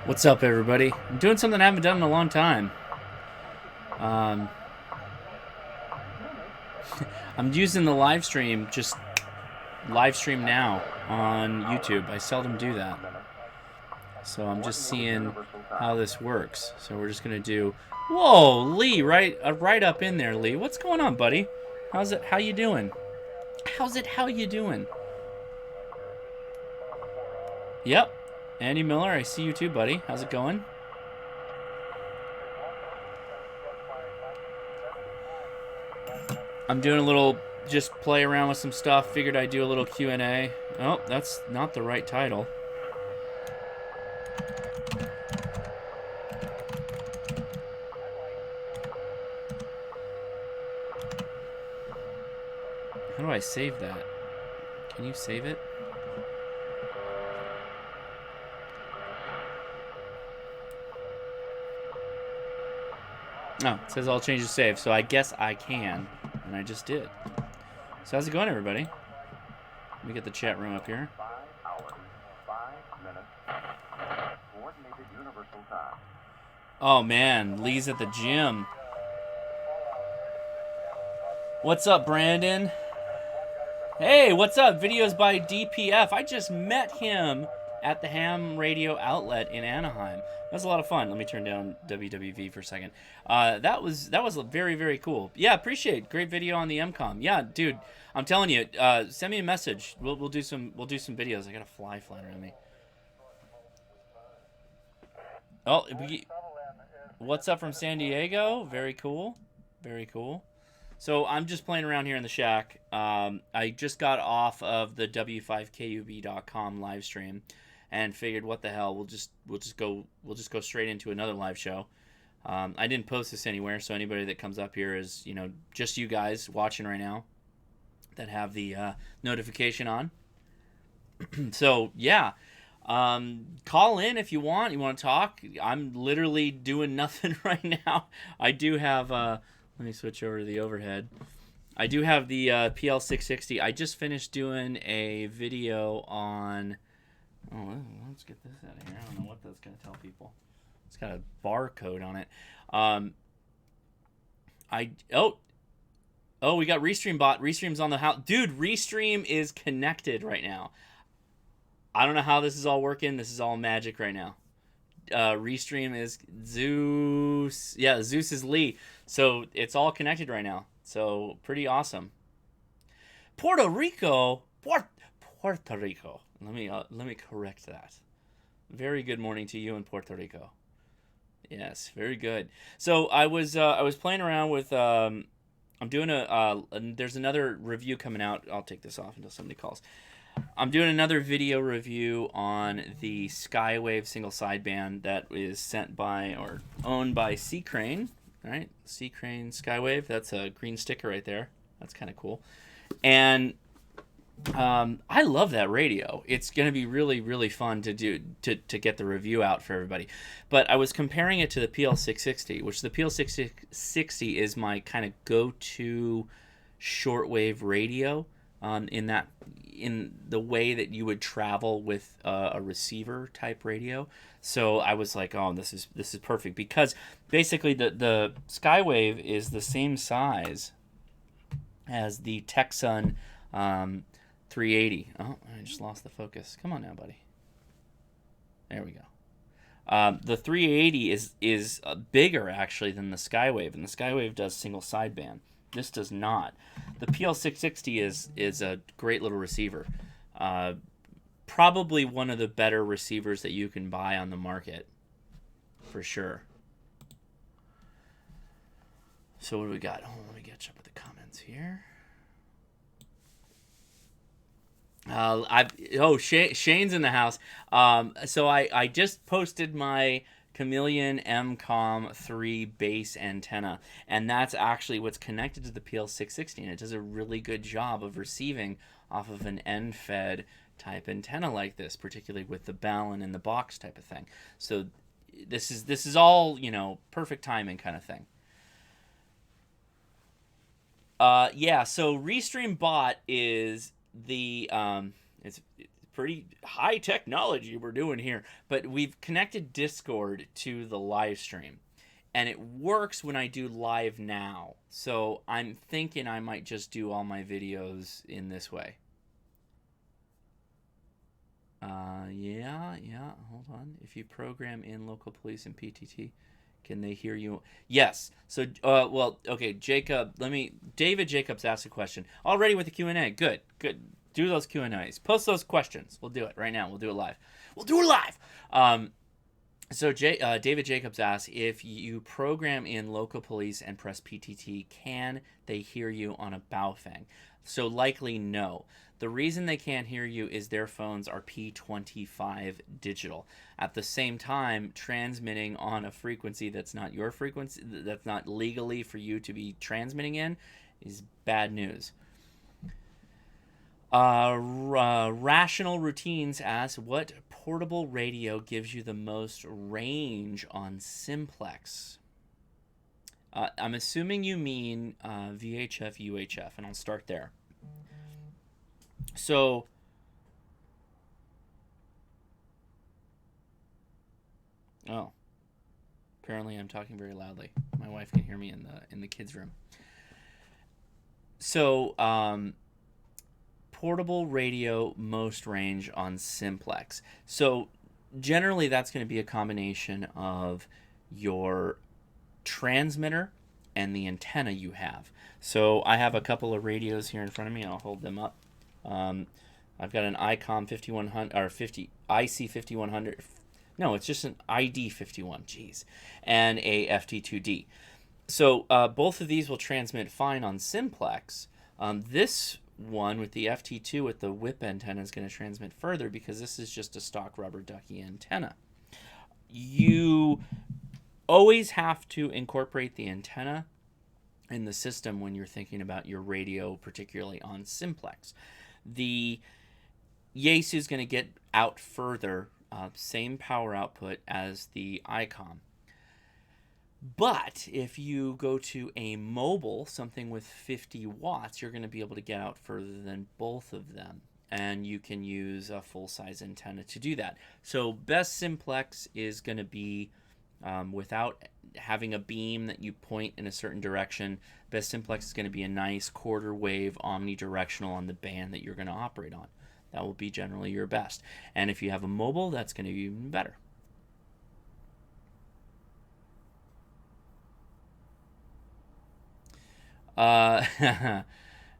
What's up, everybody? I'm doing something I haven't done in a long time. Um, I'm using the live stream, just live stream now on YouTube. I seldom do that. So I'm just seeing how this works. So we're just going to do... Whoa, Lee, right up in there, Lee. What's going on, buddy? How's it? How you doing? How you doing? Yep. Andy Miller, I see you too, buddy. How's it going? I'm doing a little, just play around with some stuff. Figured I'd do a little Q&A. Oh, that's not the right title. How do I save that? Can you save it? Oh, it says all changes saved, so I guess I can. And I just did. So how's it going, everybody? Let me get the chat room up here. 5 hours, 5 minutes, coordinated universal time. Oh man, Lee's at the gym. What's up, Brandon? Hey, what's up? Videos by DPF. I just met him at the ham radio outlet in Anaheim. That was a lot of fun. Let me turn down WWV for a second. That was very, very cool. Yeah, appreciate. Great video on the MCOM. Yeah, dude, I'm telling you, send me a message. We'll do some videos. I got a fly flying around me. Oh, what's up from San Diego? Very cool. Very cool. So I'm just playing around here in the shack. I just got off of the w5kub.com live stream, and figured, what the hell, we'll just go straight into another live show. I didn't post this anywhere, so anybody that comes up here is, just you guys watching right now that have the notification on. So yeah, call in if you want. You want to talk? I'm literally doing nothing right now. I do have. Let me switch over to the overhead. I do have the PL660. I just finished doing a video on... Oh, let's get this out of here. I don't know what that's going to tell people. It's got a barcode on it. Oh, we got Restream bot. Restream's on the house. Dude, Restream is connected right now. I don't know how this is all working. This is all magic right now. Restream is Zeus. Yeah, Zeus is Lee. So it's all connected right now. So pretty awesome. Puerto Rico. Puerto Rico. Let me correct that. Very good morning to you in Puerto Rico. Yes, very good. So I was playing around with I'm doing there's another review coming out. I'll take this off until somebody calls. I'm doing another video review on the Skywave single sideband that is sent by or owned by Sea Crane. All right, Sea Crane Skywave. That's a green sticker right there. That's kind of cool. And I love that radio. It's going to be really, really fun to do to get the review out for everybody. But I was comparing it to the PL660, which the PL660 is my kind of go-to shortwave radio. In the way that you would travel with a receiver type radio. So I was like, oh, this is perfect, because basically the Skywave is the same size as the Texan 380. Oh, I just lost the focus. Come on now, buddy. There we go. The 380 is bigger actually than the Skywave, and the Skywave does single sideband. This does not. The PL660 is a great little receiver. Probably one of the better receivers that you can buy on the market, for sure. So what do we got? Oh, let me catch up with the comments here. Shane's in the house. So I just posted my Chameleon MCOM 3 base antenna, and that's actually what's connected to the PL660, and it does a really good job of receiving off of an end-fed type antenna like this, particularly with the Ballon in the box type of thing. So this is all, perfect timing kind of thing. Yeah, so Restream Bot is the it's pretty high technology we're doing here. But we've connected Discord to the live stream. And it works when I do live now. So I'm thinking I might just do all my videos in this way. Yeah, hold on. If you program in local police and PTT, can they hear you? Yes. So, well, okay, David Jacobs asked a question. Already with the Q&A. Good. Do those Q&As. Post those questions. We'll do it right now. We'll do it live. So David Jacobs asked, if you program in local police and press PTT, can they hear you on a Baofeng? So likely no. The reason they can't hear you is their phones are P25 digital. At the same time, transmitting on a frequency that's not your frequency, that's not legally for you to be transmitting in, is bad news. Rational Routines asks, what portable radio gives you the most range on simplex? I'm assuming you mean VHF, UHF, and I'll start there. So, oh, apparently I'm talking very loudly. My wife can hear me in the kids' room. So, portable radio most range on simplex. So generally that's going to be a combination of your transmitter and the antenna you have. So I have a couple of radios here in front of me. I'll hold them up. I've got an ICOM 5100 or IC 5100. No, it's just an ID 51. Jeez, and a FT2D. So both of these will transmit fine on simplex. This one with the FT2 with the whip antenna is going to transmit further because this is just a stock rubber ducky antenna. You always have to incorporate the antenna in the system when you're thinking about your radio, particularly on simplex. The Yaesu is going to get out further, same power output as the ICOM. But if you go to a mobile, something with 50 watts, you're going to be able to get out further than both of them. And you can use a full-size antenna to do that. So best simplex is going to be without having a beam that you point in a certain direction. Best simplex is going to be a nice quarter wave omnidirectional on the band that you're going to operate on. That will be generally your best. And if you have a mobile, that's going to be even better.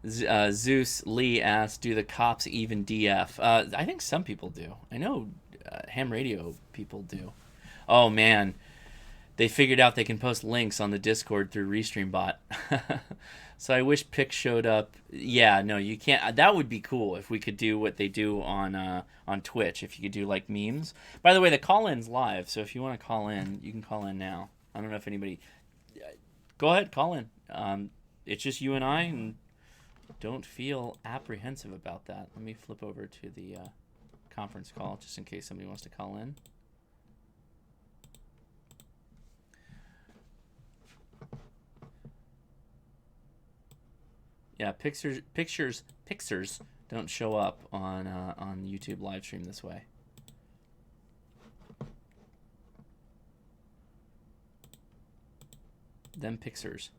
Zeus Lee asked, do the cops even DF? I think some people do. I know ham radio people do. Oh man, they figured out they can post links on the Discord through RestreamBot. So I wish Pic showed up. Yeah, no, you can't. That would be cool if we could do what they do on Twitch. If you could do like memes. By the way, the call-in's live, so if you want to call in, you can call in now. I don't know if anybody. Go ahead, call in. It's just you and I, and don't feel apprehensive about that. Let me flip over to the conference call just in case somebody wants to call in. Yeah, pictures don't show up on YouTube live stream this way. Them pictures.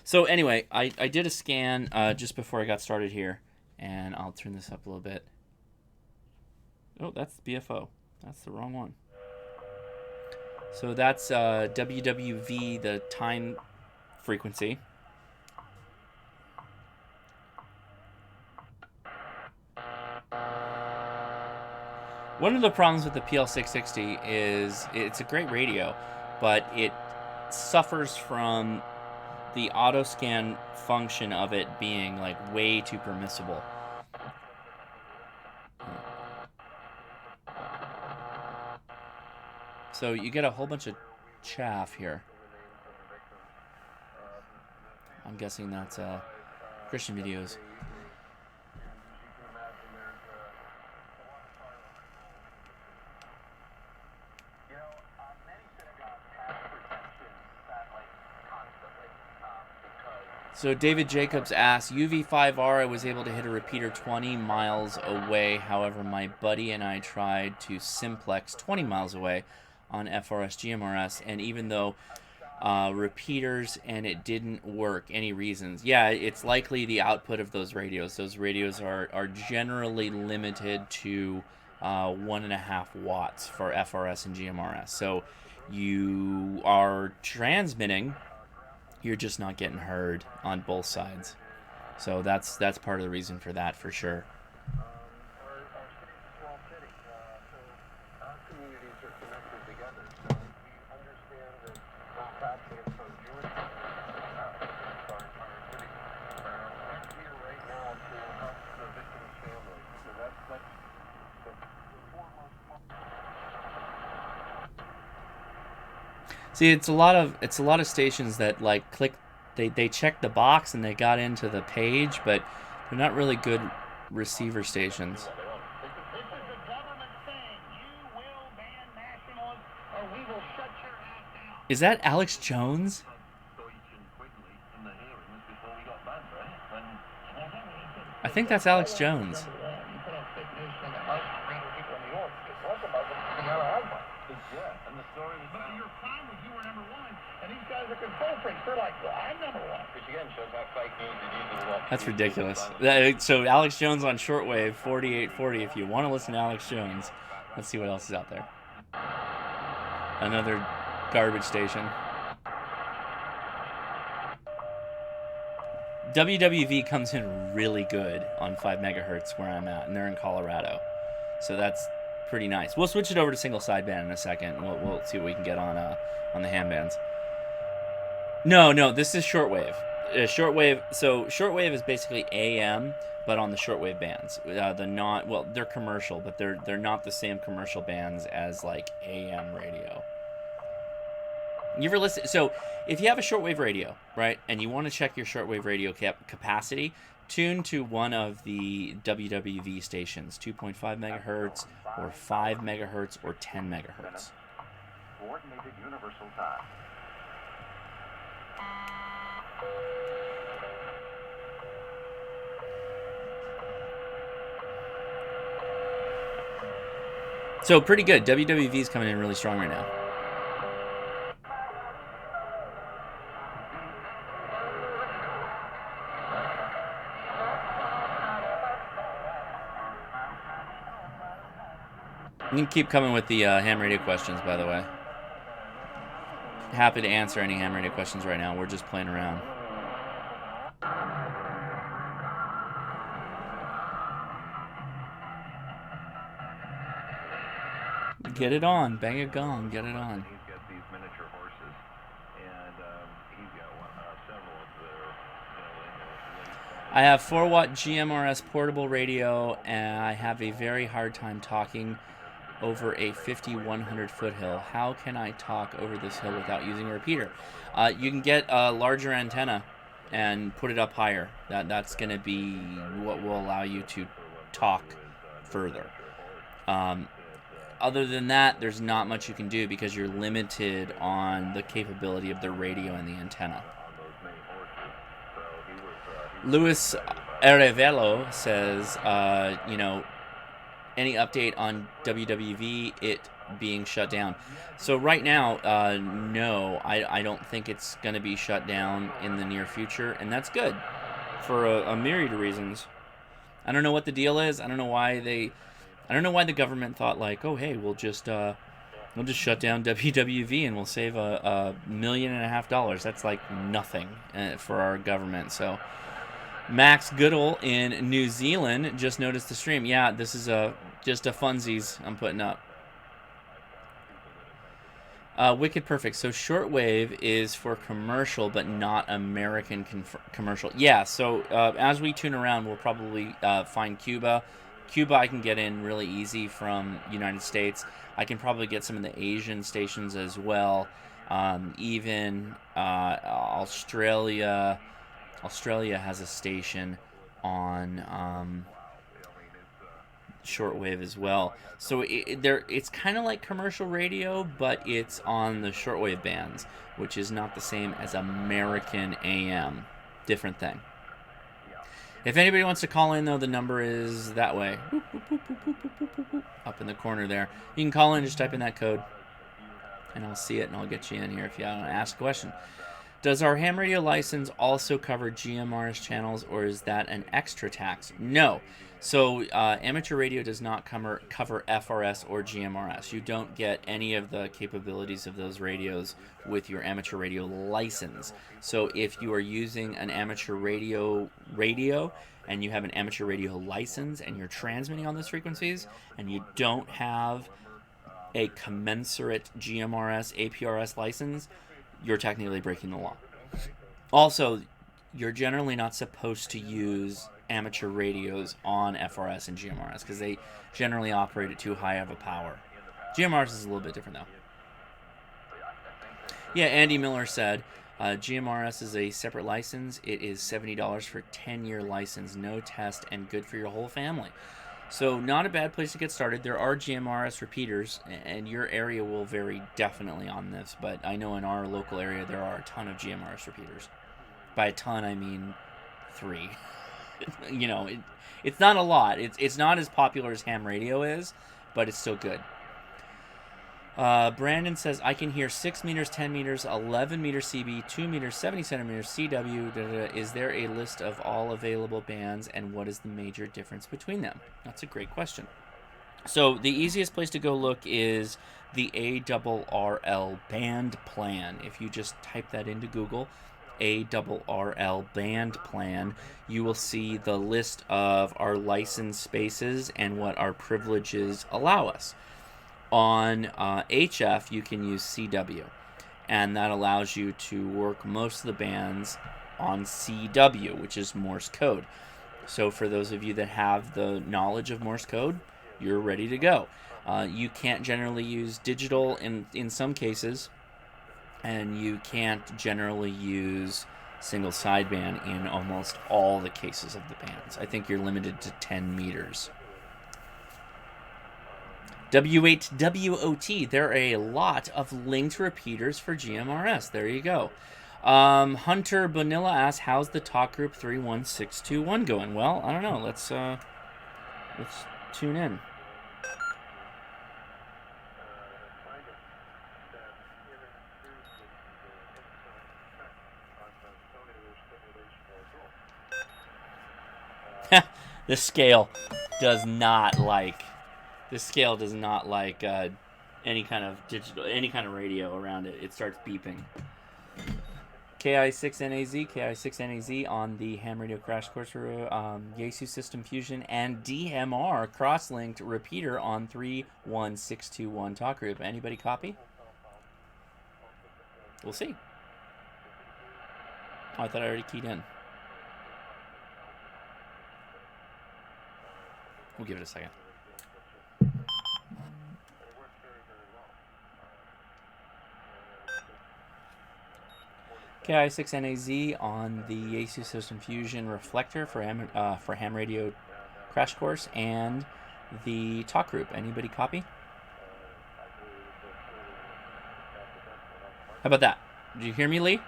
So anyway, I did a scan just before I got started here, and I'll turn this up a little bit. Oh, that's BFO. That's the wrong one. So that's WWV, the time frequency. One of the problems with the PL660 is it's a great radio, but it suffers from the auto scan function of it being like way too permissible. So you get a whole bunch of chaff here. I'm guessing that's Christian videos. So David Jacobs asks, UV5R, I was able to hit a repeater 20 miles away. However, my buddy and I tried to simplex 20 miles away on FRS GMRS, and even though repeaters and it didn't work. Any reasons? Yeah, it's likely the output of those radios. Those radios are generally limited to 1.5 watts for FRS and GMRS. So you are transmitting, you're just not getting heard on both sides. So that's part of the reason for that, for sure. See, it's a lot of stations that like click, they check the box and they got into the page, but they're not really good receiver stations. Is that Alex Jones? I think that's Alex Jones. That's ridiculous. So Alex Jones on Shortwave 4840. If you want to listen to Alex Jones, let's see what else is out there. Another garbage station. WWV comes in really good on 5 megahertz where I'm at, and they're in Colorado. So that's pretty nice. We'll switch it over to single sideband in a second. We'll see what we can get on the ham bands. No, this is shortwave. Shortwave. So shortwave is basically AM, but on the shortwave bands. They're commercial, but they're not the same commercial bands as like AM radio. You ever listen? So if you have a shortwave radio, right, and you want to check your shortwave radio capacity, tune to one of the WWV stations, 2.5 megahertz, or 5 megahertz, or 10 megahertz. Coordinated universal time. So pretty good. WWV is coming in really strong right now. You can keep coming with the ham radio questions, by the way. Happy to answer any ham radio questions right now. We're just playing around. Get it on. Bang a gong. Get it on. He's got these miniature horses, and he's got several of their. I have 4-watt GMRS portable radio, and I have a very hard time talking over a 5,100 foothill. How can I talk over this hill without using a repeater? You can get a larger antenna and put it up higher. That's going to be what will allow you to talk further. Other than that, there's not much you can do because you're limited on the capability of the radio and the antenna. Luis Arevelo says, any update on WWV, it being shut down? So right now, no, I don't think it's going to be shut down in the near future, and that's good for a myriad of reasons. I don't know what the deal is. I don't know why the government thought like, oh hey, we'll just shut down WWV and we'll save $1.5 million. That's like nothing for our government. So Max Goodall in New Zealand just noticed the stream. Yeah, this is just a funsies I'm putting up. Wicked Perfect. So shortwave is for commercial, but not American commercial. Yeah, so as we tune around, we'll probably find Cuba. Cuba I can get in really easy from United States. I can probably get some of the Asian stations as well. Even Australia. Australia has a station on shortwave as well. So it's kind of like commercial radio, but it's on the shortwave bands, which is not the same as American AM. different thing. If anybody wants to call in, though, the number is that way. Boop, boop, boop, boop, boop, boop, boop, boop, up in the corner there. You can call in, just type in that code, and I'll see it, and I'll get you in here if you want to ask a question. Does our ham radio license also cover GMRS channels, or is that an extra tax? No. So amateur radio does not cover FRS or GMRS. You don't get any of the capabilities of those radios with your amateur radio license. So if you are using an amateur radio and you have an amateur radio license and you're transmitting on those frequencies and you don't have a commensurate GMRS APRS license, you're technically breaking the law. Also, you're generally not supposed to use amateur radios on FRS and GMRS because they generally operate at too high of a power. GMRS is a little bit different, though. Yeah, Andy Miller said, GMRS is a separate license. It is $70 for a 10-year license, no test, and good for your whole family. So not a bad place to get started. There are GMRS repeaters, and your area will vary definitely on this, but I know in our local area there are a ton of GMRS repeaters. By a ton, I mean 3. You know, it's not a lot. It's not as popular as ham radio is, but it's still good. Brandon says, I can hear 6 meters, 10 meters, 11 meters CB, 2 meters, 70 centimeters CW. Is there a list of all available bands, and what is the major difference between them? That's a great question. So the easiest place to go look is the ARRL band plan. If you just type that into Google, ARRL band plan, you will see the list of our license spaces and what our privileges allow us. On HF, you can use CW, and that allows you to work most of the bands on CW, which is Morse code. So for those of you that have the knowledge of Morse code, you're ready to go. You can't generally use digital in some cases, and you can't generally use single sideband in almost all the cases of the bands. I think you're limited to 10 meters. W8WOT, there are a lot of linked repeaters for GMRS. There you go. Hunter Bonilla asks, how's the talk group 31621 going? Well, I don't know. Let's tune in. The scale does not like any kind of digital, any kind of radio around it. It starts beeping. KI6NAZ, KI6NAZ on the ham radio crash course for Yaesu System Fusion and DMR cross-linked repeater on 31621 talk group. Anybody copy? We'll see. Oh, I thought I already keyed in. We'll give it a second. KI6NAZ on the Yaesu System Fusion reflector for ham radio crash course and the talk group. Anybody copy? How about that? Did you hear me, Lee?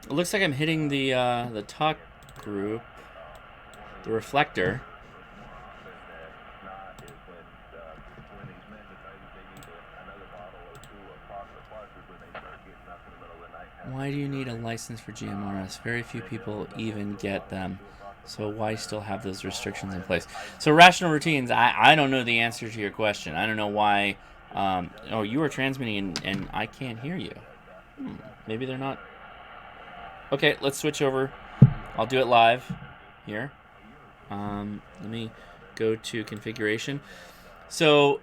It looks like I'm hitting the talk group, the reflector. Why do you need a license for GMRS? Very few people even get them. So why still have those restrictions in place? So rational routines, I don't know the answer to your question. I don't know why. Oh, you are transmitting and I can't hear you. Maybe they're not. Okay, let's switch over. I'll do it live here. Let me go to configuration. So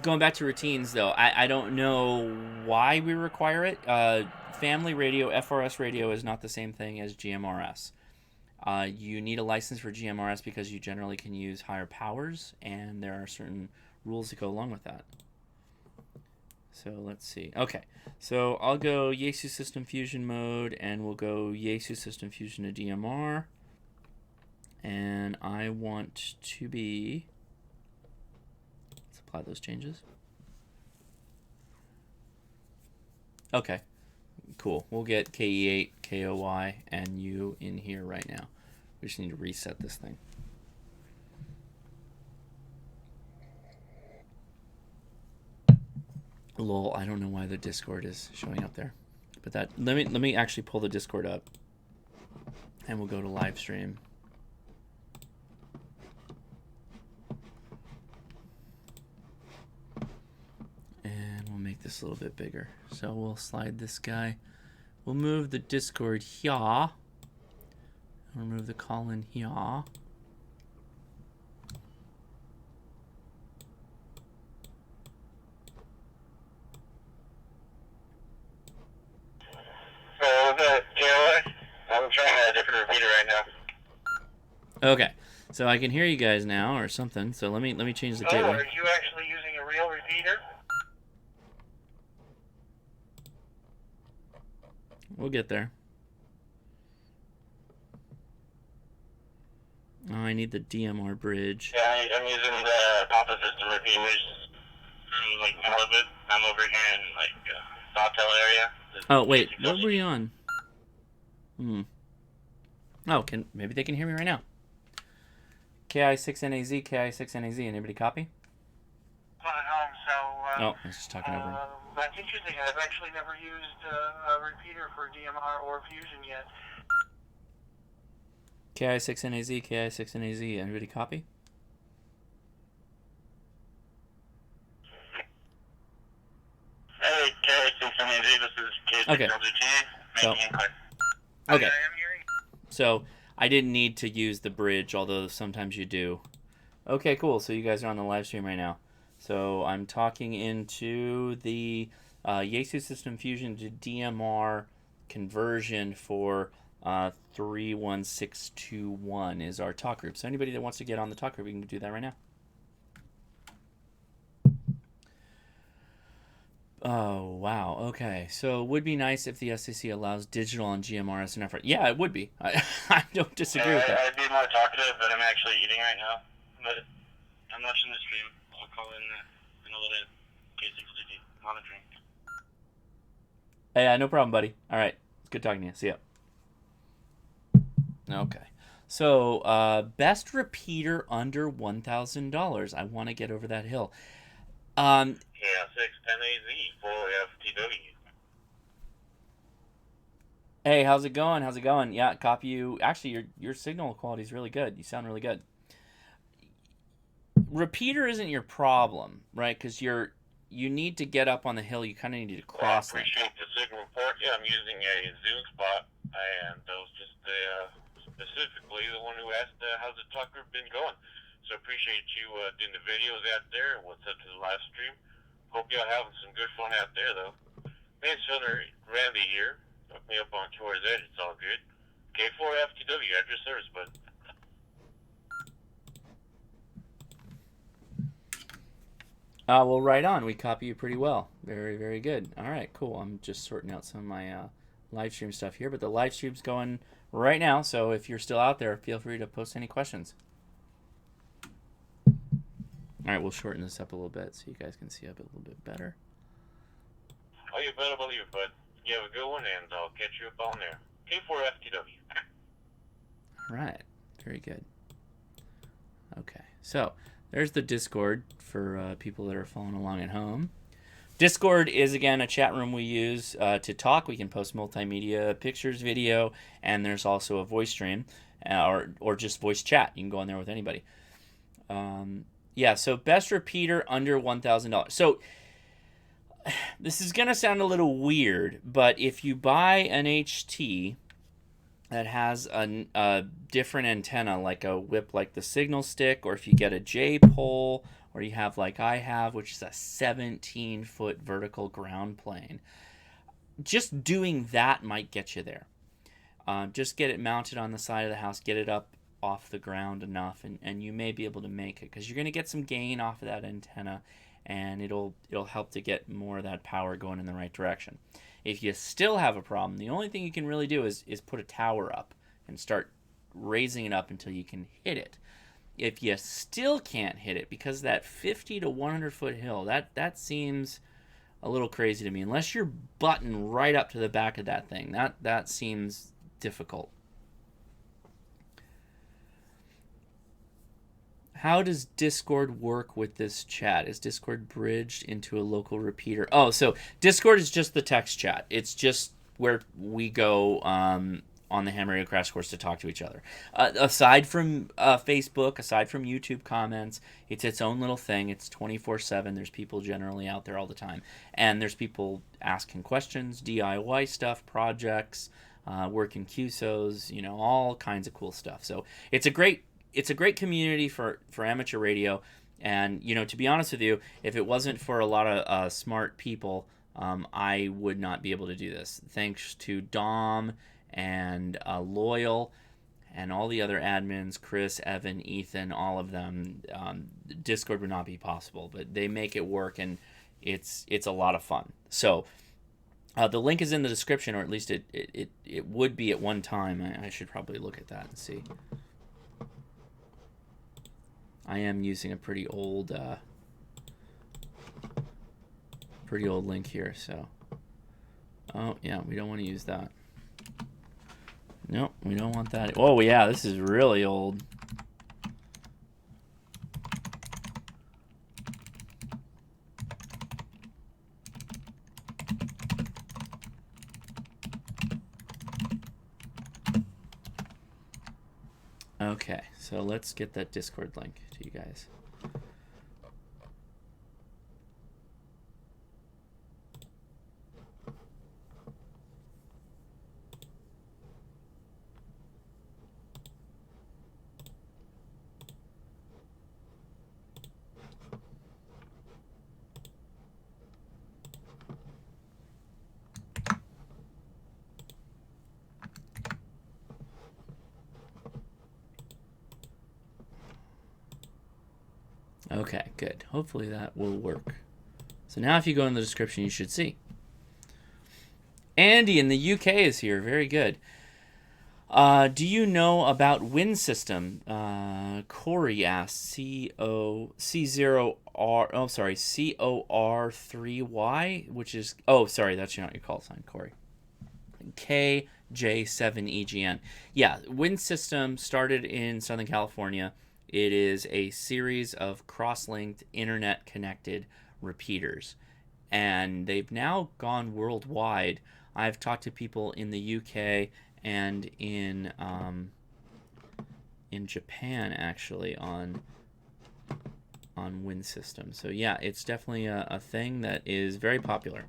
going back to routines, though, I don't know why we require it. Family radio, FRS radio, is not the same thing as GMRS. You need a license for GMRS because you generally can use higher powers, and there are certain rules that go along with that. So let's see. Okay, so I'll go Yaesu System Fusion mode, and we'll go Yaesu System Fusion to DMR. And I want to be... Let's apply those changes. Okay, cool. We'll get KE8, KOY, and U in here right now. We just need to reset this thing. Lol, I don't know why the Discord is showing up there. But that let me actually pull the Discord up. And we'll go to live stream. And we'll make this a little bit bigger. So we'll slide this guy. We'll move the Discord here. I'll remove the call-in here. I'm trying a different repeater right now. Okay, so I can hear you guys now or something. So let me change the gateway. Are you actually using a real repeater? We'll get there. Oh, I need the DMR bridge. Yeah, I'm using the Papa System repeaters. Like Halibut. I'm over here in like Sawtell area. Oh wait, what were you on? Oh, maybe they can hear me right now. KI6NAZ, KI6NAZ. Anybody copy? Oh, I was just talking over him. That's interesting. I've actually never used a repeater for DMR or Fusion yet. KI6NAZ, KI6NAZ. Anybody copy? Hey, KI6NAZ, this is K6LGT. Okay. So, okay. So I didn't need to use the bridge, although sometimes you do. Okay, cool. So you guys are on the live stream right now. So I'm talking into the Yaesu System Fusion to DMR conversion for 31621 is our talk group. So anybody that wants to get on the talk group, we can do that right now. Oh, wow. Okay. So it would be nice if the SEC allows digital on GMRS and effort. Yeah, it would be. I don't disagree with that. I'd be more talkative, but I'm actually eating right now. But I'm watching the stream. I'll call in a little bit. K6LGT monitoring. Hey, no problem, buddy. All right. It's good talking to you. See ya. Okay. So, best repeater under $1,000. I want to get over that hill. Yeah, 610AZ, full FTW. Hey, how's it going? How's it going? Yeah, copy you. Actually, your signal quality is really good. You sound really good. Repeater isn't your problem, right? Because you need to get up on the hill. You kind of need to cross I appreciate the signal report. Yeah, I'm using a Zoom spot, and I was just specifically the one who asked how's the talk group been going. So appreciate you doing the videos out there and what's up to the live stream. Hope y'all having some good fun out there, though. Man, Senator Randy here. Hook me up on Towards Edge. It's all good. K4 FTW at your service, bud. Well, right on. We copy you pretty well. Very, very good. All right, cool. I'm just sorting out some of my live stream stuff here, but the live stream's going right now, so if you're still out there, feel free to post any questions. All right, we'll shorten this up a little bit so you guys can see up a little bit better. Oh, you better believe it, bud. You have a good one, and I'll catch you up on there. K4 FTW. All right, very good. Okay, so there's the Discord for people that are following along at home. Discord is, again, a chat room we use to talk. We can post multimedia, pictures, video, and there's also a voice stream or just voice chat. You can go in there with anybody. Yeah, so best repeater under $1,000. So this is going to sound a little weird, but if you buy an HT that has a different antenna, like a whip like the signal stick, or if you get a J-pole, or you have like I have, which is a 17-foot vertical ground plane, just doing that might get you there. Just get it mounted on the side of the house, get it up off the ground enough, and you may be able to make it, because you're going to get some gain off of that antenna, and it'll help to get more of that power going in the right direction. If you still have a problem, the only thing you can really do is put a tower up and start raising it up until you can hit it. If you still can't hit it, because that 50 to 100 foot hill, that seems a little crazy to me. Unless you're butting right up to the back of that thing, that seems difficult. How does Discord work with this chat? Is Discord bridged into a local repeater? Oh, so Discord is just the text chat. It's just where we go on the Ham Radio Crash Course to talk to each other. Aside from Facebook, aside from YouTube comments, it's its own little thing. It's 24/7. There's people generally out there all the time. And there's people asking questions, DIY stuff, projects, working QSOs, all kinds of cool stuff. So it's a great community for amateur radio. And, to be honest with you, if it wasn't for a lot of smart people, I would not be able to do this. Thanks to Dom and Loyal and all the other admins, Chris, Evan, Ethan, all of them, Discord would not be possible. But they make it work, and it's a lot of fun. So the link is in the description, or at least it would be at one time. I should probably look at that and see. I am using a pretty old link here, so. Oh, yeah, we don't want to use that. Nope, we don't want that. Oh, yeah, this is really old. Okay, so let's get that Discord link to you guys. Okay, good. Hopefully that will work. So now if you go in the description, you should see. Andy in the UK is here. Very good. Do you know about Wind System? Corey asked. COR3Y, which is... Oh, sorry, that's not your call sign, Corey. KJ7EGN. Yeah, Wind System started in Southern California. It is a series of cross-linked, internet-connected repeaters. And they've now gone worldwide. I've talked to people in the UK and in Japan, actually, on Wind System. So, yeah, it's definitely a thing that is very popular.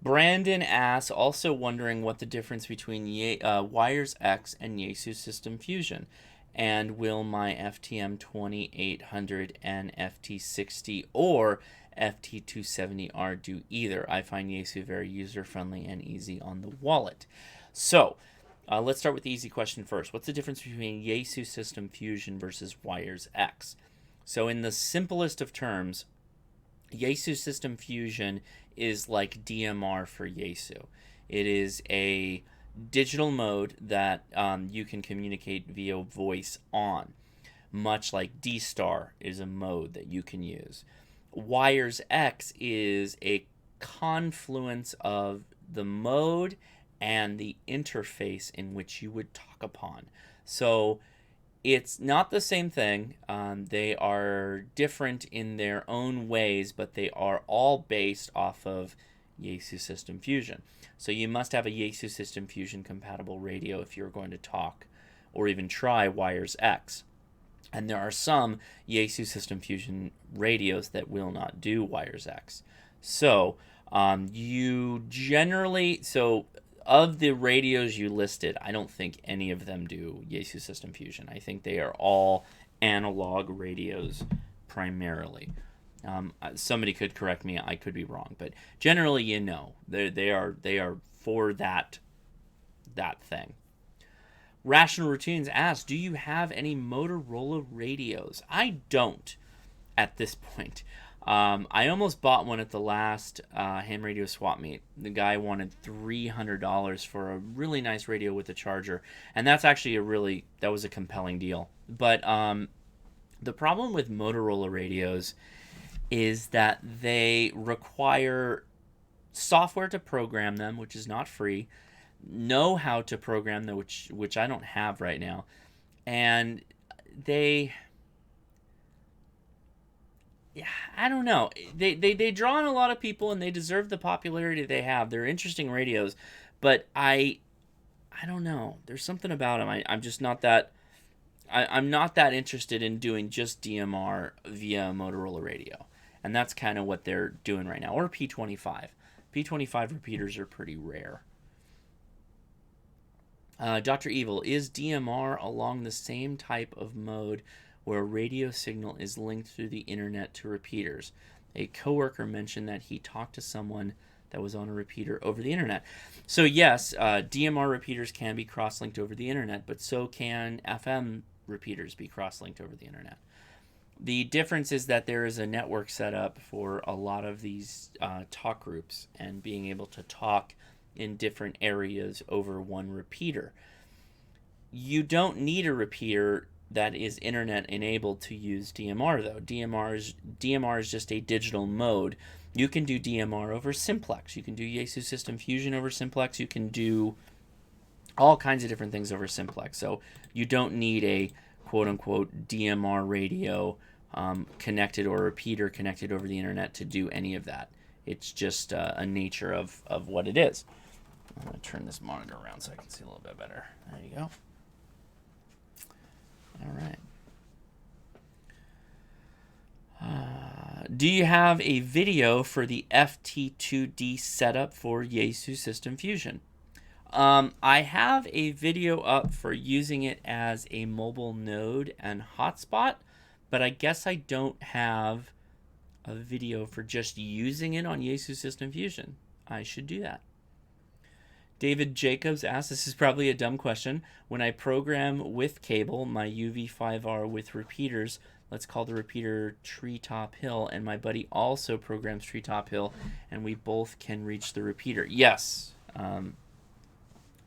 Brandon asks, also wondering what the difference between Wires X and Yaesu System Fusion, and will my FTM 2800 and FT60 or FT270R do either? I find Yaesu very user-friendly and easy on the wallet. So, let's start with the easy question first. What's the difference between Yaesu System Fusion versus Wires X? So, in the simplest of terms, Yaesu System Fusion is like DMR for Yaesu. It is a digital mode that you can communicate via voice on, much like D-Star is a mode that you can use. Wires X is a confluence of the mode and the interface in which you would talk upon. So it's not the same thing. They are different in their own ways, but they are all based off of Yaesu System Fusion. So you must have a Yaesu System Fusion compatible radio if you're going to talk or even try Wires X. And there are some Yaesu System Fusion radios that will not do Wires X. So you generally... So of the radios you listed, I don't think any of them do Yaesu System Fusion. I think they are all analog radios primarily. Somebody could correct me; I could be wrong, but generally, they are for that thing. Rational Routines asks, do you have any Motorola radios? I don't at this point. I almost bought one at the last ham radio swap meet. The guy wanted $300 for a really nice radio with a charger, and that's actually that was a compelling deal. But the problem with Motorola radios is that they require software to program them, which is not free, know how to program them, which I don't have right now, and I don't know. They draw in a lot of people, and they deserve the popularity they have. They're interesting radios, but I don't know. There's something about them. I'm just not that. I'm not that interested in doing just DMR via Motorola radio, and that's kind of what they're doing right now. Or P25. P25 repeaters are pretty rare. Dr. Evil, is DMR along the same type of mode where a radio signal is linked through the internet to repeaters? A coworker mentioned that he talked to someone that was on a repeater over the internet. So yes, DMR repeaters can be cross-linked over the internet, but so can FM repeaters be cross-linked over the internet. The difference is that there is a network set up for a lot of these talk groups and being able to talk in different areas over one repeater. You don't need a repeater that is internet enabled to use DMR though. DMR is just a digital mode. You can do DMR over simplex. You can do Yaesu System Fusion over simplex. You can do all kinds of different things over simplex. So you don't need a quote-unquote DMR radio connected or repeater connected over the internet to do any of that. It's just a nature of what it is. I'm going to turn this monitor around so I can see a little bit better. There you go. All right. Do you have a video for the FT2D setup for Yaesu System Fusion? I have a video up for using it as a mobile node and hotspot, but I guess I don't have a video for just using it on Yaesu System Fusion. I should do that. David Jacobs asks, this is probably a dumb question. When I program with cable my UV5R with repeaters, let's call the repeater Treetop Hill, and my buddy also programs Treetop Hill, and we both can reach the repeater. Yes,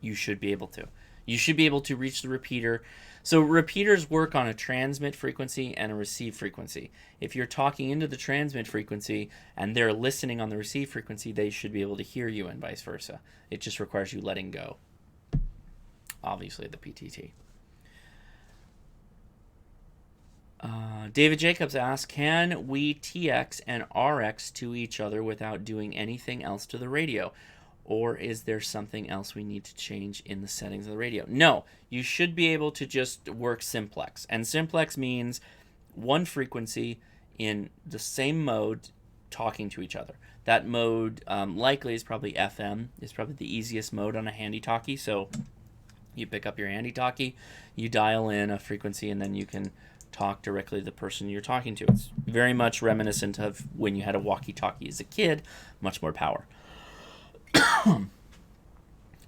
you should be able to. You should be able to reach the repeater. So repeaters work on a transmit frequency and a receive frequency. If you're talking into the transmit frequency and they're listening on the receive frequency, they should be able to hear you and vice versa. It just requires you letting go. Obviously, the PTT. David Jacobs asks, can we TX and RX to each other without doing anything else to the radio? Or is there something else we need to change in the settings of the radio? No, you should be able to just work simplex. And simplex means one frequency in the same mode talking to each other. That mode likely is probably FM. It's probably the easiest mode on a handy-talkie. So you pick up your handy-talkie, you dial in a frequency, and then you can talk directly to the person you're talking to. It's very much reminiscent of when you had a walkie-talkie as a kid, much more power.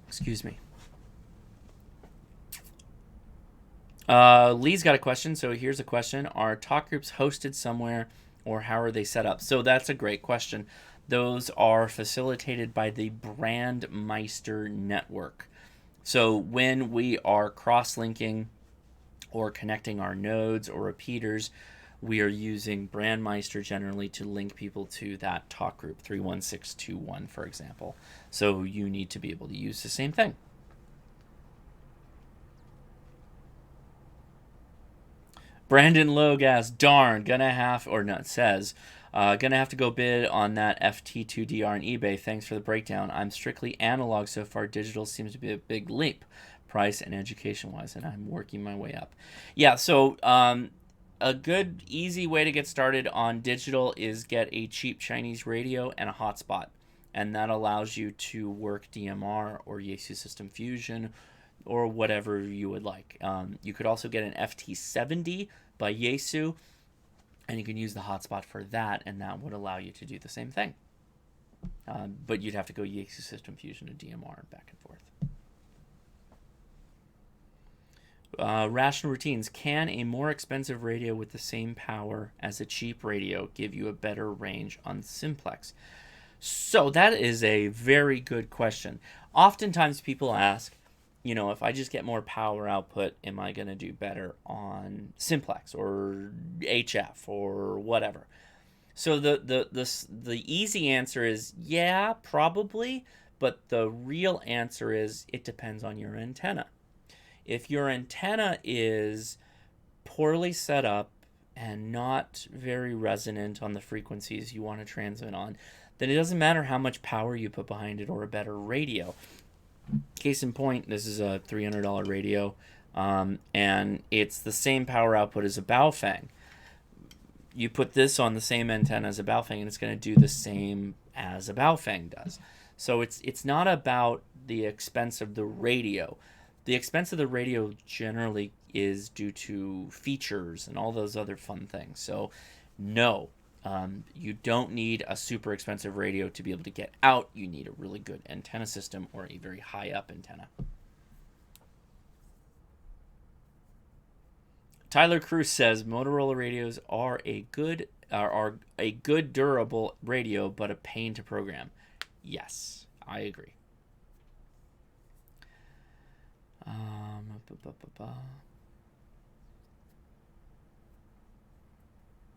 Excuse me. Lee's got a question. So here's a question. Are talk groups hosted somewhere, or how are they set up? So that's a great question. Those are facilitated by the Brandmeister network. So when we are cross-linking or connecting our nodes or repeaters, we are using Brandmeister generally to link people to that talk group, 31621, for example. So you need to be able to use the same thing. Brandon Logue asks, darn, gonna have to go bid on that FT2DR on eBay. Thanks for the breakdown. I'm strictly analog so far. Digital seems to be a big leap, price and education-wise, and I'm working my way up. Yeah, so a good, easy way to get started on digital is get a cheap Chinese radio and a hotspot. and that allows you to work DMR or Yaesu System Fusion or whatever you would like. You could also get an FT70 by Yaesu, and you can use the hotspot for that, and that would allow you to do the same thing. But you'd have to go Yaesu System Fusion to DMR and back and forth. Rational routines. Can a more expensive radio with the same power as a cheap radio give you a better range on simplex? So that is a very good question. Oftentimes people ask, if I just get more power output, am I going to do better on simplex or HF or whatever? So the easy answer is yeah, probably, but the real answer is it depends on your antenna. If your antenna is poorly set up and not very resonant on the frequencies you want to transmit on, then it doesn't matter how much power you put behind it or a better radio. Case in point, this is a $300 radio, and it's the same power output as a Baofeng. You put this on the same antenna as a Baofeng, and it's going to do the same as a Baofeng does. So it's not about the expense of the radio. The expense of the radio generally is due to features and all those other fun things. So no, you don't need a super expensive radio to be able to get out. You need a really good antenna system or a very high up antenna. Tyler Cruz says Motorola radios are a good durable radio, but a pain to program. Yes, I agree.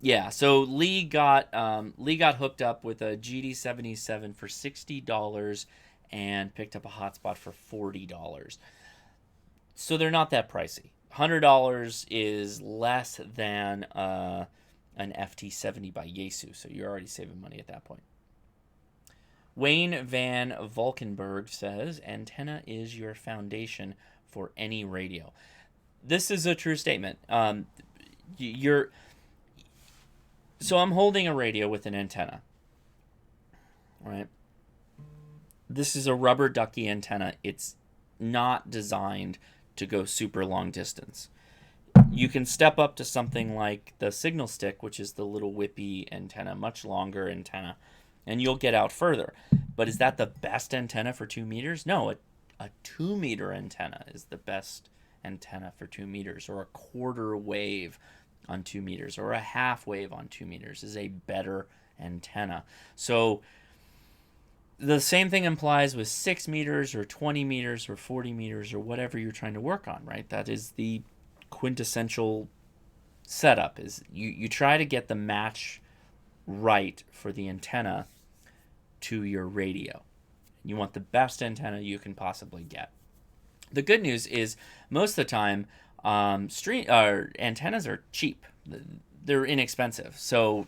Yeah, so Lee got hooked up with a GD77 for $60 and picked up a hotspot for $40. So they're not that pricey. $100 is less than an FT70 by Yaesu, so you're already saving money at that point. Wayne Van Valkenburg says, antenna is your foundation for any radio. This is a true statement. So I'm holding a radio with an antenna, right? This is a rubber ducky antenna. It's not designed to go super long distance. You can step up to something like the signal stick, which is the little whippy antenna, much longer antenna, and you'll get out further. But is that the best antenna for 2 meters? No, a 2 meter antenna is the best antenna for 2 meters, or a quarter wave on 2 meters, or a half wave on 2 meters is a better antenna. So the same thing applies with 6 meters or 20 meters or 40 meters or whatever you're trying to work on, right? That is the quintessential setup, is you try to get the match right for the antenna to your radio. You want the best antenna you can possibly get. The good news is most of the time antennas are cheap. They're inexpensive. So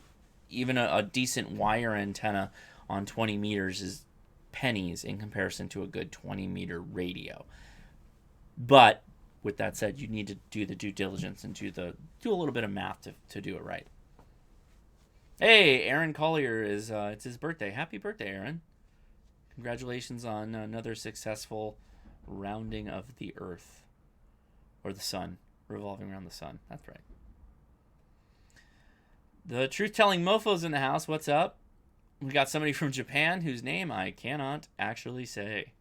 even a decent wire antenna on 20 meters is pennies in comparison to a good 20 meter radio. But with that said, you need to do the due diligence and do a little bit of math to do it right. Hey, Aaron Collier it's his birthday. Happy birthday, Aaron. Congratulations on another successful rounding of the Earth. Or the sun. Revolving around the sun. That's right. The truth-telling mofo's in the house. What's up? We got somebody from Japan whose name I cannot actually say.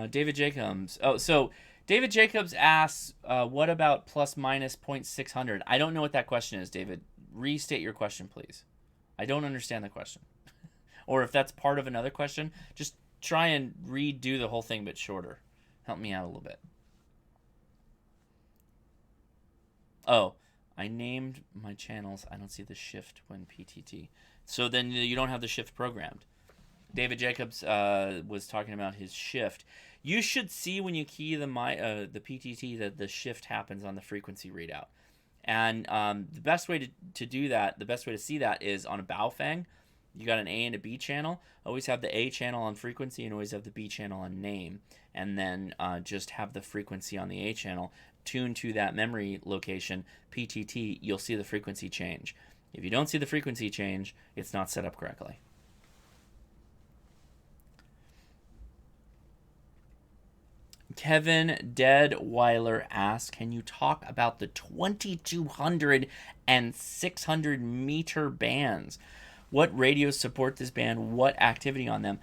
David Jacobs. Oh, so David Jacobs asks, what about plus minus 0.600? I don't know what that question is, David. Restate your question, please. I don't understand the question. Or if that's part of another question, just try and redo the whole thing but shorter. Help me out a little bit. Oh, I named my channels. I don't see the shift when PTT. So then you don't have the shift programmed. David Jacobs was talking about his shift. You should see when you key the PTT that the shift happens on the frequency readout. And the best way to do that, the best way to see that is on a Baofeng. You got an A and a B channel. Always have the A channel on frequency and always have the B channel on name. And then just have the frequency on the A channel. tuned to that memory location, PTT, you'll see the frequency change. If you don't see the frequency change, it's not set up correctly. Kevin Deadweiler asks, can you talk about the 2200 and 600 meter bands? What radios support this band? What activity on them?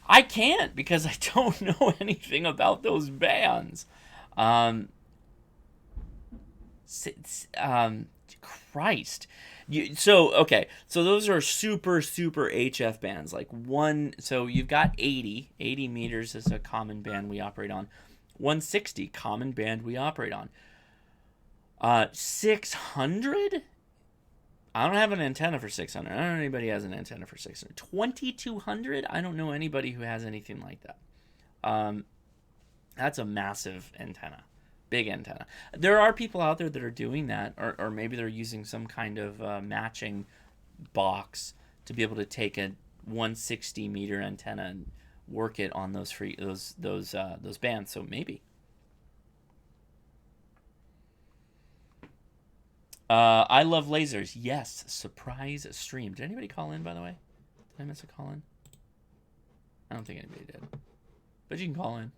I can't because I don't know anything about those bands. Christ. So those are super HF bands. Like so you've got 80 meters is a common band we operate on. 160 common band we operate on. 600? I don't have an antenna for 600. I don't know anybody who has an antenna for 600. 2200? I don't know anybody who has anything like that. That's a massive antenna. Big antenna. There are people out there that are doing that, or maybe they're using some kind of matching box to be able to take a 160 meter antenna and work it on those bands. So maybe. I love lasers. Yes, surprise stream. Did anybody call in, by the way? Did I miss a call in? I don't think anybody did. But you can call in.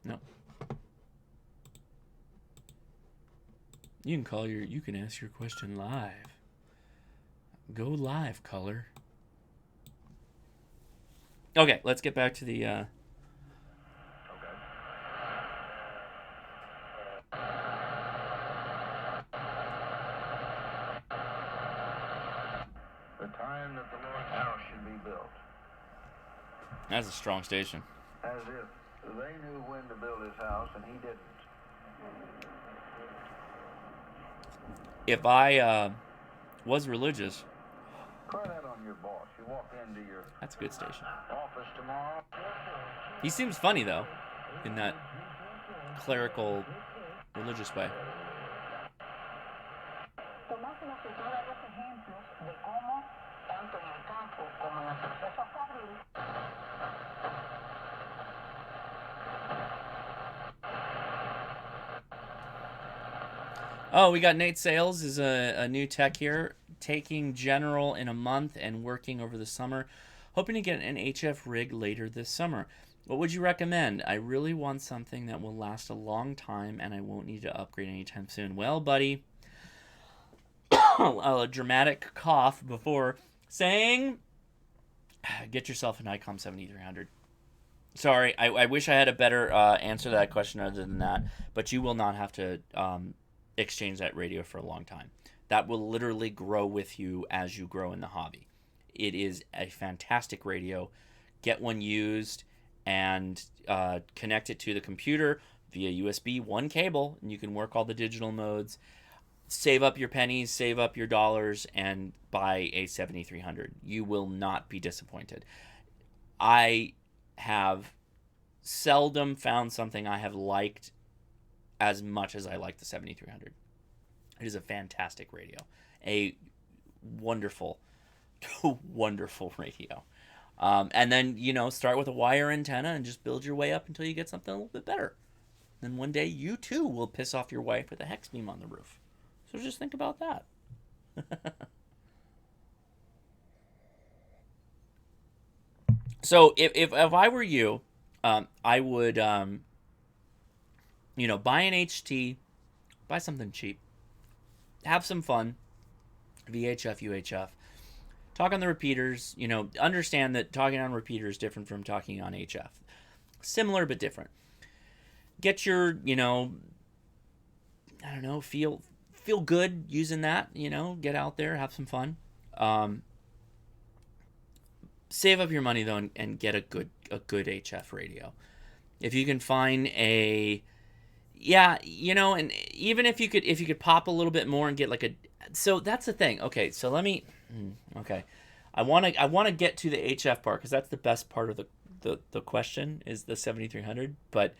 No. You can ask your question live. Go live, caller. Okay, let's get back to the The time that the Lord's house should be built. That's a strong station. As if they knew when to build his house and he didn't. If I was religious, Try that on your boss. You walk into your that's a good station. office tomorrow. He seems funny though, in that clerical, religious way. Oh, we got Nate Sales is a new tech here, taking general in a month and working over the summer, hoping to get an HF rig later this summer. What would you recommend? I really want something that will last a long time and I won't need to upgrade anytime soon. Well, buddy, a dramatic cough before saying, get yourself an ICOM 7300. Sorry, I wish I had a better answer to that question other than that, but you will not have to exchange that radio for a long time. That will literally grow with you as you grow in the hobby. It is a fantastic radio. Get one used and connect it to the computer via USB 1 cable, and you can work all the digital modes. Save up your pennies, save up your dollars, and buy a 7300. You will not be disappointed. I have seldom found something I have liked as much as I like the 7300. It is a fantastic radio. A wonderful, wonderful radio. And then, start with a wire antenna and just build your way up until you get something a little bit better. Then one day you too will piss off your wife with a hex beam on the roof. So just think about that. So if I were you, I would, buy an HT, buy something cheap, have some fun, VHF, UHF, talk on the repeaters, understand that talking on repeaters is different from talking on HF. Similar but different. Get your, feel good using that, get out there, have some fun. Save up your money though and get a good HF radio. If you can find and even if you could pop a little bit more and get so that's the thing. Okay, so let me I want to get to the HF part because that's the best part of the question is the 7300, but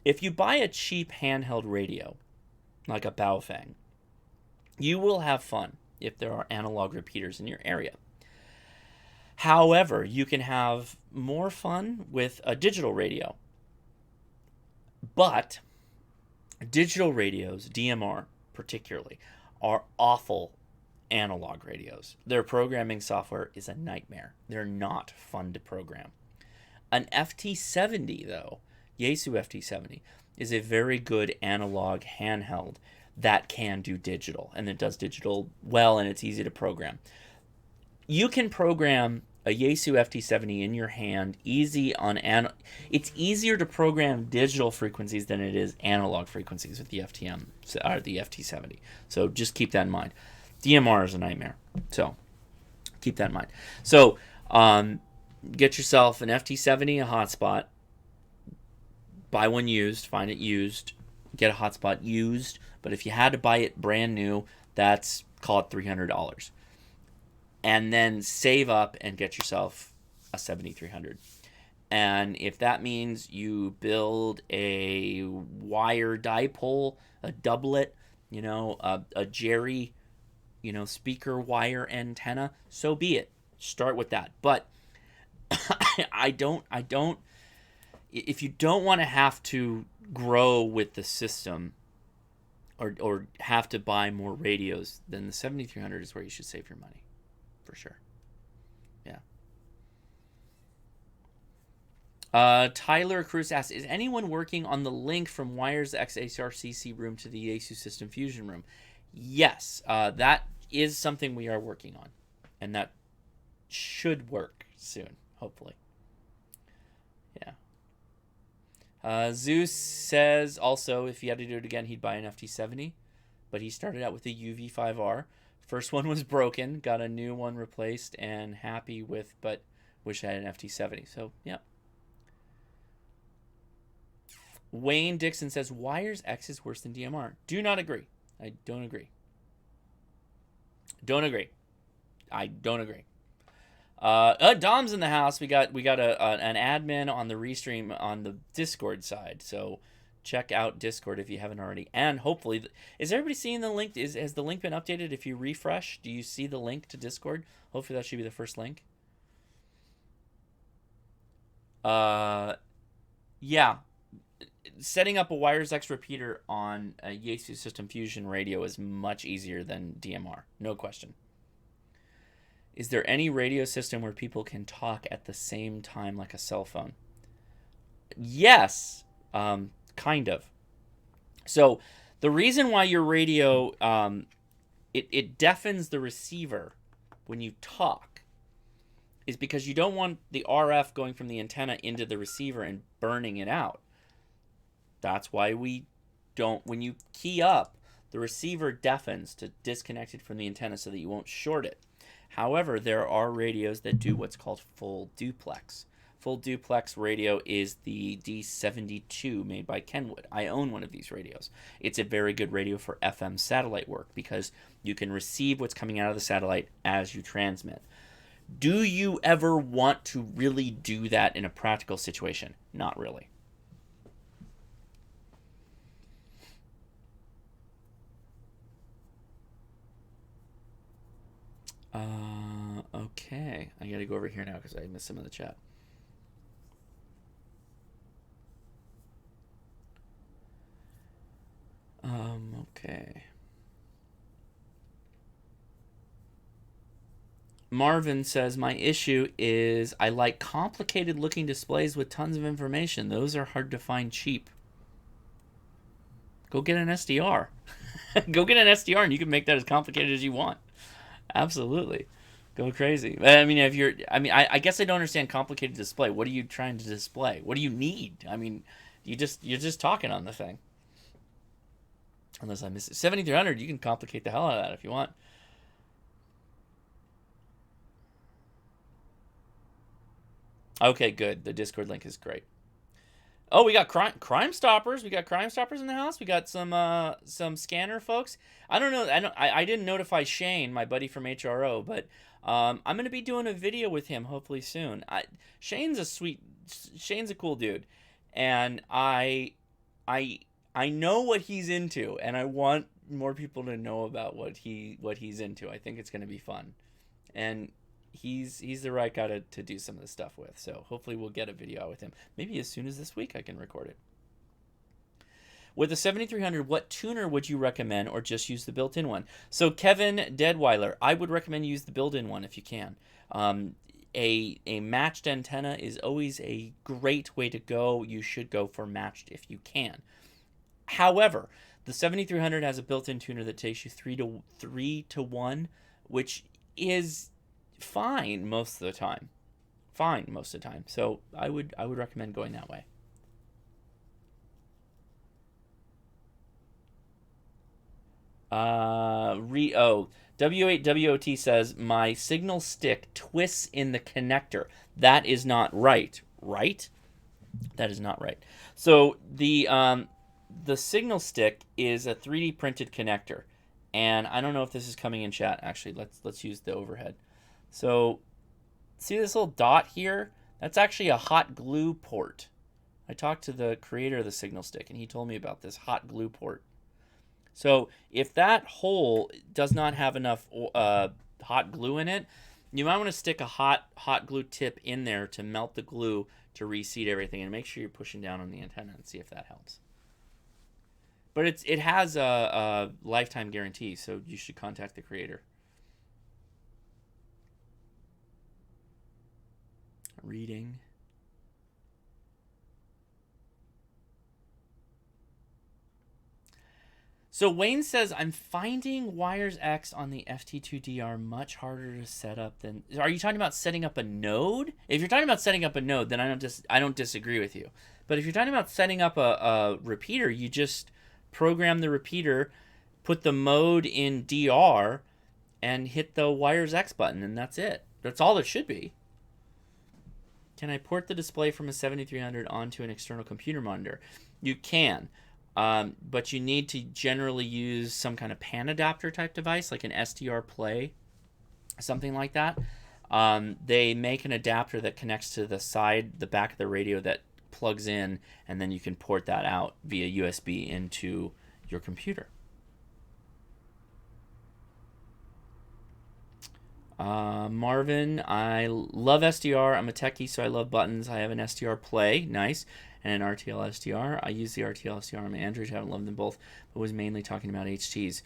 if you buy a cheap handheld radio like a Baofeng, you will have fun if there are analog repeaters in your area. However, you can have more fun with a digital radio. But digital radios, DMR particularly, are awful analog radios. Their programming software is a nightmare. They're not fun to program. An FT70, though, Yaesu FT70, is a very good analog handheld that can do digital, and it does digital well, and it's easy to program. You can program a Yaesu FT70 in your hand, easy on it's easier to program digital frequencies than it is analog frequencies with the FTM or the FT70. So just keep that in mind. DMR is a nightmare, so keep that in mind. So get yourself an FT70, a hotspot. Buy one used, find it used, get a hotspot used. But if you had to buy it brand new, that's, call it $300. And then save up and get yourself a 7300. And if that means you build a wire dipole, a doublet, a Jerry, speaker wire antenna, so be it. Start with that. But if you don't want to have to grow with the system or have to buy more radios, then the 7300 is where you should save your money. For sure. Yeah. Tyler Cruz asks, is anyone working on the link from Wires XHRCC room to the Yaesu System Fusion room? Yes. That is something we are working on. And that should work soon, hopefully. Yeah. Zeus says also if he had to do it again, he'd buy an FT70. But he started out with a UV5R. First one was broken, got a new one replaced, and happy with, but wish I had an FT70. So, yeah. Wayne Dixon says, Wires X is worse than DMR. Do not agree. I don't agree. Don't agree. I don't agree. Dom's in the house. We got an admin on the Restream on the Discord side. So check out Discord if you haven't already. And hopefully, is everybody seeing the link? Has the link been updated? If you refresh, do you see the link to Discord? Hopefully that should be the first link. Yeah. Setting up a Wires X repeater on a Yaesu System Fusion radio is much easier than DMR. No question. Is there any radio system where people can talk at the same time like a cell phone? Yes. Kind of. So the reason why your radio, it deafens the receiver when you talk is because you don't want the RF going from the antenna into the receiver and burning it out. That's why we don't, when you key up, the receiver deafens to disconnect it from the antenna so that you won't short it. However, there are radios that do what's called full duplex. Full duplex radio is the D72 made by Kenwood. I own one of these radios. It's a very good radio for FM satellite work because you can receive what's coming out of the satellite as you transmit. Do you ever want to really do that in a practical situation? Not really. Okay. I gotta go over here now because I missed some of the chat. Okay. Marvin says, my issue is I like complicated looking displays with tons of information. Those are hard to find cheap. Go get an SDR. Go get an SDR and you can make that as complicated as you want. Absolutely. Go crazy. I mean, I guess I don't understand complicated display. What are you trying to display? What do you need? I mean, you're just talking on the thing. Unless I miss it. 7300, you can complicate the hell out of that if you want. Okay, good. The Discord link is great. Oh, we got Crime Stoppers. We got Crime Stoppers in the house. We got some scanner folks. I don't know. I didn't notify Shane, my buddy from HRO, but I'm gonna be doing a video with him hopefully soon. Shane's a cool dude, and I know what he's into, and I want more people to know about what he's into. I think it's gonna be fun, and he's the right guy to do some of this stuff with. So hopefully we'll get a video out with him. Maybe as soon as this week I can record it. With the 7300, what tuner would you recommend, or just use the built-in one? So Kevin Deadweiler, I would recommend use the built-in one if you can. A matched antenna is always a great way to go. You should go for matched if you can. However, the 7300 has a built-in tuner that takes you 3 to 1, which is fine most of the time. So I would recommend going that way. W8WOT says my signal stick twists in the connector. That is not right. Right? That is not right. So the signal stick is a 3D printed connector, and I don't know if this is coming in chat. Actually, let's use the overhead. So see this little dot here? That's actually a hot glue port. I talked to the creator of the signal stick, and he told me about this hot glue port. So if that hole does not have enough hot glue in it, you might want to stick a hot glue tip in there to melt the glue to reseat everything, and make sure you're pushing down on the antenna and see if that helps. But it has a lifetime guarantee, so you should contact the creator. Reading. So Wayne says, I'm finding Wires X on the FT2DR much harder to set up than... Are you talking about setting up a node? If you're talking about setting up a node, then I don't disagree with you. But if you're talking about setting up a repeater, you just program the repeater, put the mode in DR, and hit the Wires X button, and that's it. That's all it should be. Can I port the display from a 7300 onto an external computer monitor? You can. But you need to generally use some kind of pan adapter type device, like an SDR Play, something like that. They make an adapter that connects to the back of the radio that plugs in, and then you can port that out via USB into your computer. Marvin, I love SDR. I'm a techie, so I love buttons. I have an SDR Play. Nice. And an RTL SDR. I use the RTL SDR on my Android. I haven't loved them both, but was mainly talking about HTs.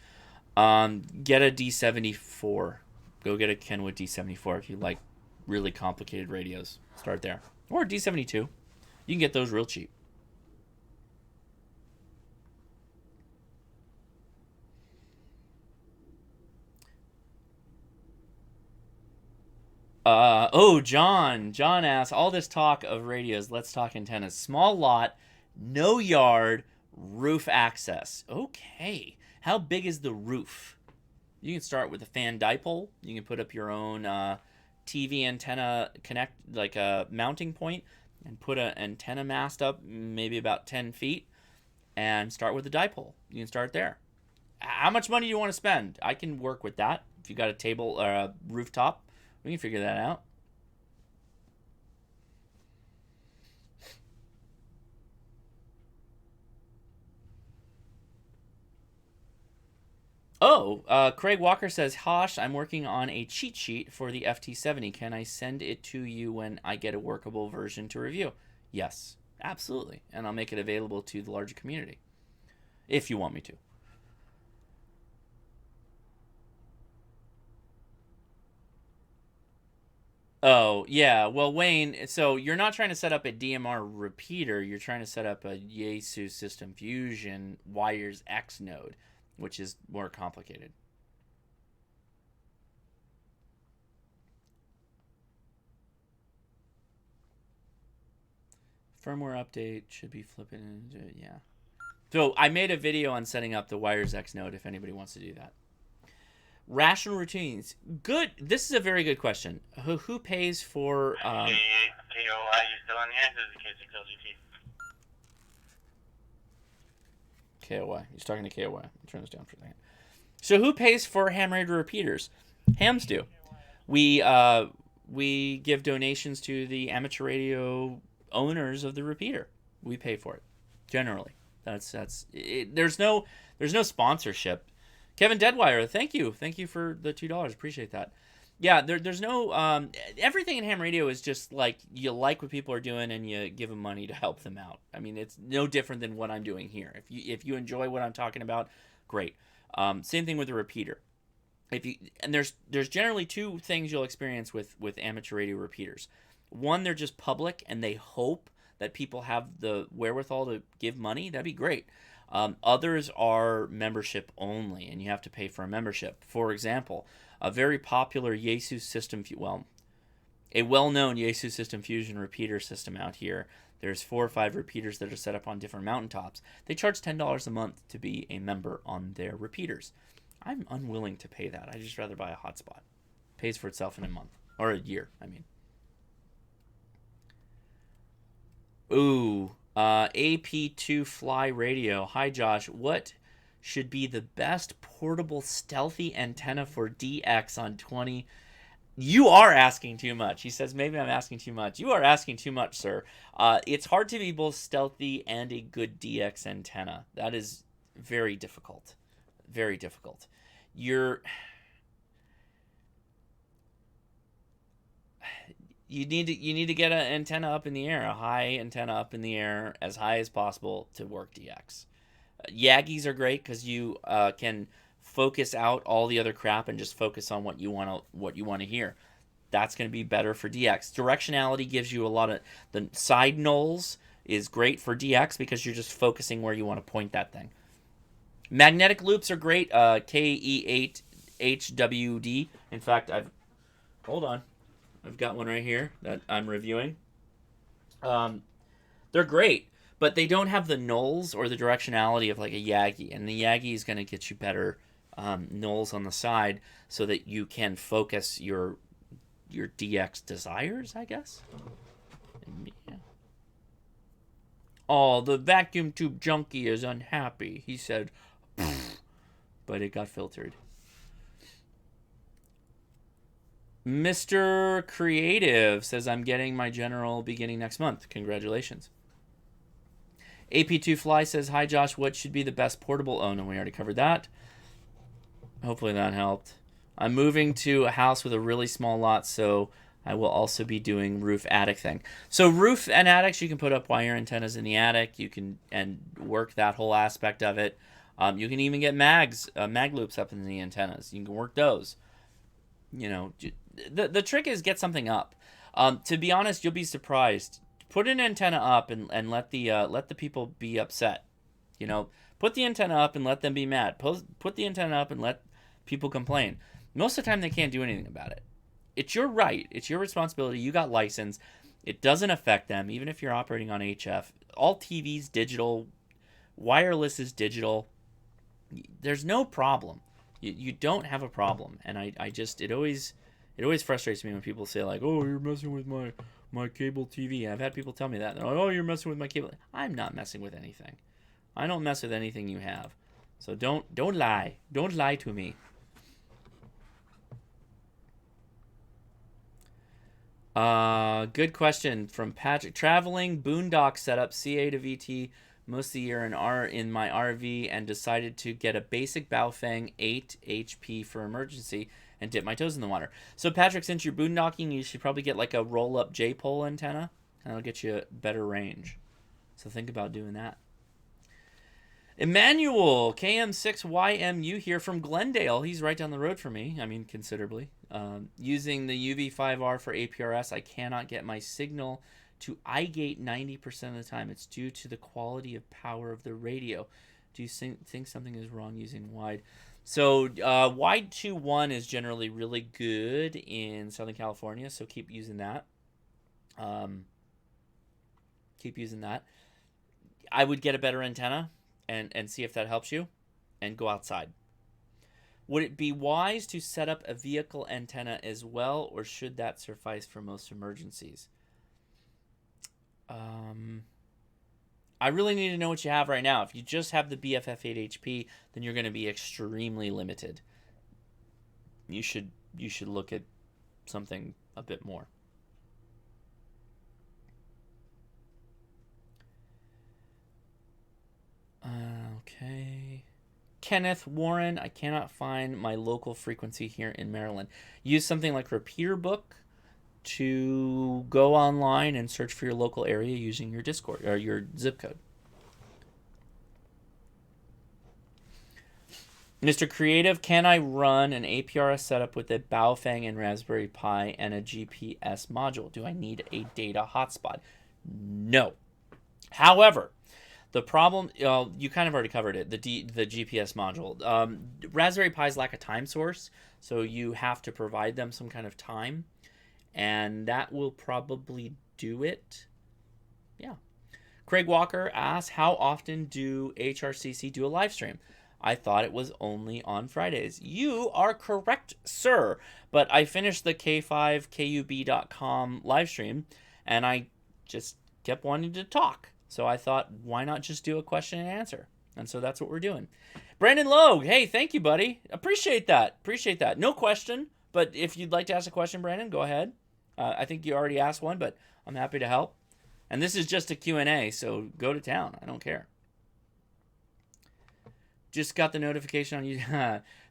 Get a D74. Go get a Kenwood D74 if you like really complicated radios. Start there. Or D72. You can get those real cheap. John asks, all this talk of radios, let's talk antennas. Small lot, no yard, roof access. Okay. How big is the roof? You can start with a fan dipole. You can put up your own TV antenna like a mounting point, and put an antenna mast up maybe about 10 feet and start with a dipole. You can start there. How much money do you want to spend? I can work with that. If you got a table or a rooftop, we can figure that out. Craig Walker says, Hosh, I'm working on a cheat sheet for the FT70. Can I send it to you when I get a workable version to review? Yes, absolutely. And I'll make it available to the larger community, if you want me to. Oh, yeah. Well, Wayne, so you're not trying to set up a DMR repeater. You're trying to set up a Yaesu System Fusion Wires X node, which is more complicated. Firmware update should be flipping into, yeah. So I made a video on setting up the Wires X node if anybody wants to do that. Rational routines. Good. This is a very good question. Who pays for... K.O. Are you still on here? This is KOI. He's talking to KOI. I'll turn this down for a second. So who pays for ham radio repeaters? Hams do. We give donations to the amateur radio owners of the repeater. We pay for it. Generally. That's it. There's no sponsorship. Kevin Deadwire, thank you for the $2. Appreciate that. Yeah, there's no everything in ham radio is just like you like what people are doing and you give them money to help them out. I mean, it's no different than what I'm doing here. If you enjoy what I'm talking about, great. Same thing with the repeater. If you and there's generally two things you'll experience with amateur radio repeaters. One, they're just public and they hope that people have the wherewithal to give money. That'd be great. Others are membership only, and you have to pay for a membership. For example, a very popular Yaesu system, a well-known Yaesu system fusion repeater system out here. There's 4 or 5 repeaters that are set up on different mountaintops. They charge $10 a month to be a member on their repeaters. I'm unwilling to pay that. I just rather buy a hotspot. Pays for itself in a month or a year. I mean. Ooh, AP2 Fly Radio. Hi, Josh. What should be the best portable stealthy antenna for DX on 20? You are asking too much. He says, maybe I'm asking too much. You are asking too much, sir. It's hard to be both stealthy and a good DX antenna. That is very difficult. Very difficult. You need to get an antenna up in the air, a high antenna up in the air, as high as possible to work DX. Yagis are great because you can focus out all the other crap and just focus on what you want to hear. That's going to be better for DX. Directionality gives you a lot of the side nulls is great for DX because you're just focusing where you want to point that thing. Magnetic loops are great. KE8HWD. In fact, I've got one right here that I'm reviewing. They're great, but they don't have the nulls or the directionality of like a Yagi, and the Yagi is going to get you better nulls on the side so that you can focus your DX desires, I guess. Yeah. Oh, the vacuum tube junkie is unhappy. He said, but it got filtered. Mr. Creative says, I'm getting my general beginning next month. Congratulations. AP2 Fly says, hi, Josh. What should be the best portable? Oh, no, we already covered that. Hopefully that helped. I'm moving to a house with a really small lot, so I will also be doing roof attic thing. So roof and attics, you can put up wire antennas in the attic. You can and work that whole aspect of it. You can even get mag loops up in the antennas. You can work those. You know, the trick is get something up. To be honest, you'll be surprised. Put an antenna up and let the people be upset. You know, put the antenna up and let them be mad. Put the antenna up and let people complain. Most of the time, they can't do anything about it. It's your right. It's your responsibility. You got license. It doesn't affect them, even if you're operating on HF. All TV's digital. Wireless is digital. There's no problem. You don't have a problem. And I just, it always frustrates me when people say like, oh, you're messing with my cable TV. And I've had people tell me that. They're like, oh, you're messing with my cable. I'm not messing with anything. I don't mess with anything you have. So don't lie. Don't lie to me. Good question from Patrick. Traveling boondock setup, CA to VT most of the year in my RV, and decided to get a basic Baofeng 8 HP for emergency and dip my toes in the water. So Patrick, since you're boondocking, you should probably get like a roll-up J-pole antenna, and it'll get you better range. So think about doing that. Emmanuel, KM6YMU here from Glendale. He's right down the road from me. I mean, considerably. Using the UV5R for APRS, I cannot get my signal to iGate 90% of the time. It's due to the quality of power of the radio. Do you think something is wrong using wide? So wide 2.1 is generally really good in Southern California, so keep using that. I would get a better antenna and see if that helps you, and go outside. Would it be wise to set up a vehicle antenna as well, or should that suffice for most emergencies? I really need to know what you have right now. If you just have the BFF8HP, then you're going to be extremely limited. You should look at something a bit more. Okay. Kenneth Warren, I cannot find my local frequency here in Maryland. Use something like Repeater Book to go online and search for your local area using your Discord or your zip code. Mr. Creative, can I run an APRS setup with a Baofeng and Raspberry Pi and a GPS module? Do I need a data hotspot? No. However, the problem, you kind of already covered it, the GPS module. Raspberry Pis lack a time source, so you have to provide them some kind of time, and that will probably do it. Yeah. Craig Walker asks, how often do HRCC do a live stream? I thought it was only on Fridays. You are correct, sir. But I finished the K5KUB.com live stream, and I just kept wanting to talk. So I thought, why not just do a question and answer? And so that's what we're doing. Brandon Logue, hey, thank you, buddy. Appreciate that. Appreciate that. No question, but if you'd like to ask a question, Brandon, go ahead. I think you already asked one, but I'm happy to help. And this is just a Q&A, so go to town. I don't care. Just got the notification on you.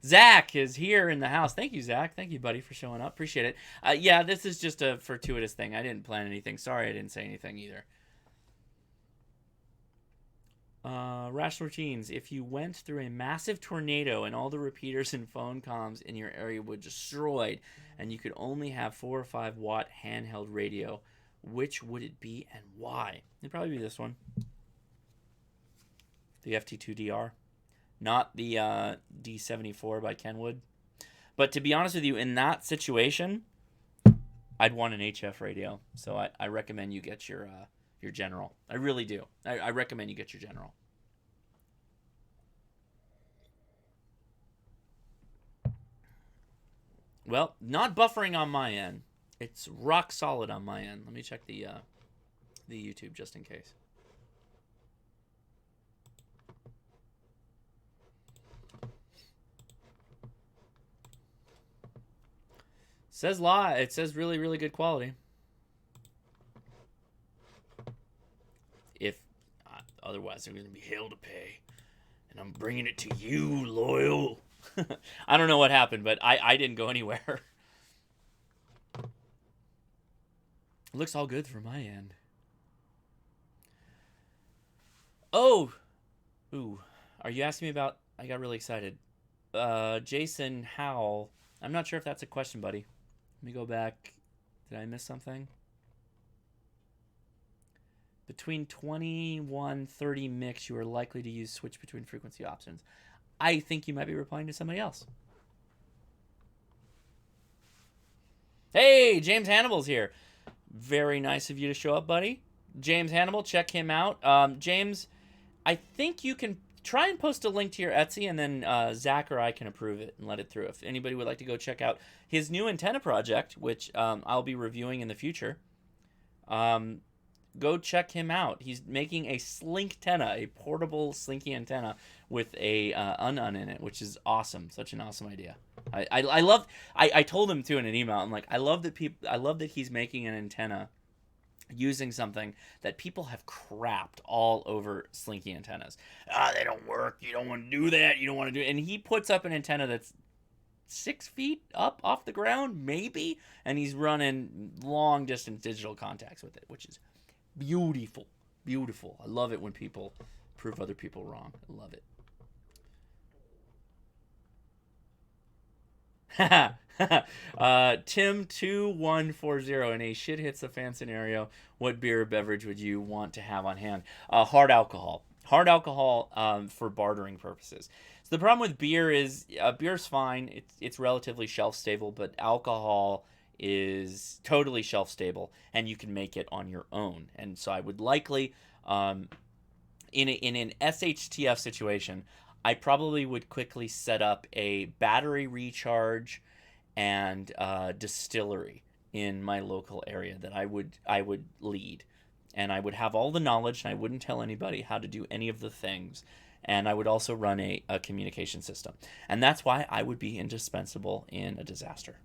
Zach is here in the house. Thank you, Zach. Thank you, buddy, for showing up. Appreciate it. Yeah, this is just a fortuitous thing. I didn't plan anything. Sorry I didn't say anything either. Rational Routines. If you went through a massive tornado and all the repeaters and phone comms in your area were destroyed and you could only have 4 or 5 watt handheld radio, which would it be and why? It'd probably be this one. The FT2DR. Not the D74 by Kenwood. But to be honest with you, in that situation, I'd want an HF radio. So I recommend you get your General. I really do. I recommend you get your General. Well, not buffering on my end. It's rock solid on my end. Let me check the YouTube just in case. Says live. It says really, really good quality. If otherwise, they're going to be hell to pay, and I'm bringing it to you, loyal. I don't know what happened, but I didn't go anywhere. It looks all good from my end. Oh, ooh, are you asking me about? I got really excited. Jason Howell. I'm not sure if that's a question, buddy. Let me go back. Did I miss something? Between 21-30 mix, you are likely to use switch between frequency options. I think you might be replying to somebody else. Hey, James Hannibal's here. Very nice of you to show up, buddy. James Hannibal, check him out. James, I think you can try and post a link to your Etsy, and then Zach or I can approve it and let it through. If anybody would like to go check out his new antenna project, which I'll be reviewing in the future, go check him out. He's making a Slinktenna, a portable slinky antenna with a un in it, which is awesome. Such an awesome idea. I love. I told him too in an email. I'm like, I love that he's making an antenna using something that people have crapped all over slinky antennas. They don't work. You don't want to do that. You don't want to do it. And he puts up an antenna that's 6 feet up off the ground, maybe, and he's running long distance digital contacts with it, which is beautiful. Beautiful. I love it when people prove other people wrong. I love it. Tim2140, in a shit hits the fan scenario, what beer or beverage would you want to have on hand? Hard alcohol. Hard alcohol for bartering purposes. So the problem with beer is beer's fine. It's relatively shelf stable, but alcohol is totally shelf stable, and you can make it on your own. And so I would likely, in an SHTF situation, I probably would quickly set up a battery recharge and distillery in my local area that I would lead, and I would have all the knowledge, and I wouldn't tell anybody how to do any of the things, and I would also run a communication system, and that's why I would be indispensable in a disaster.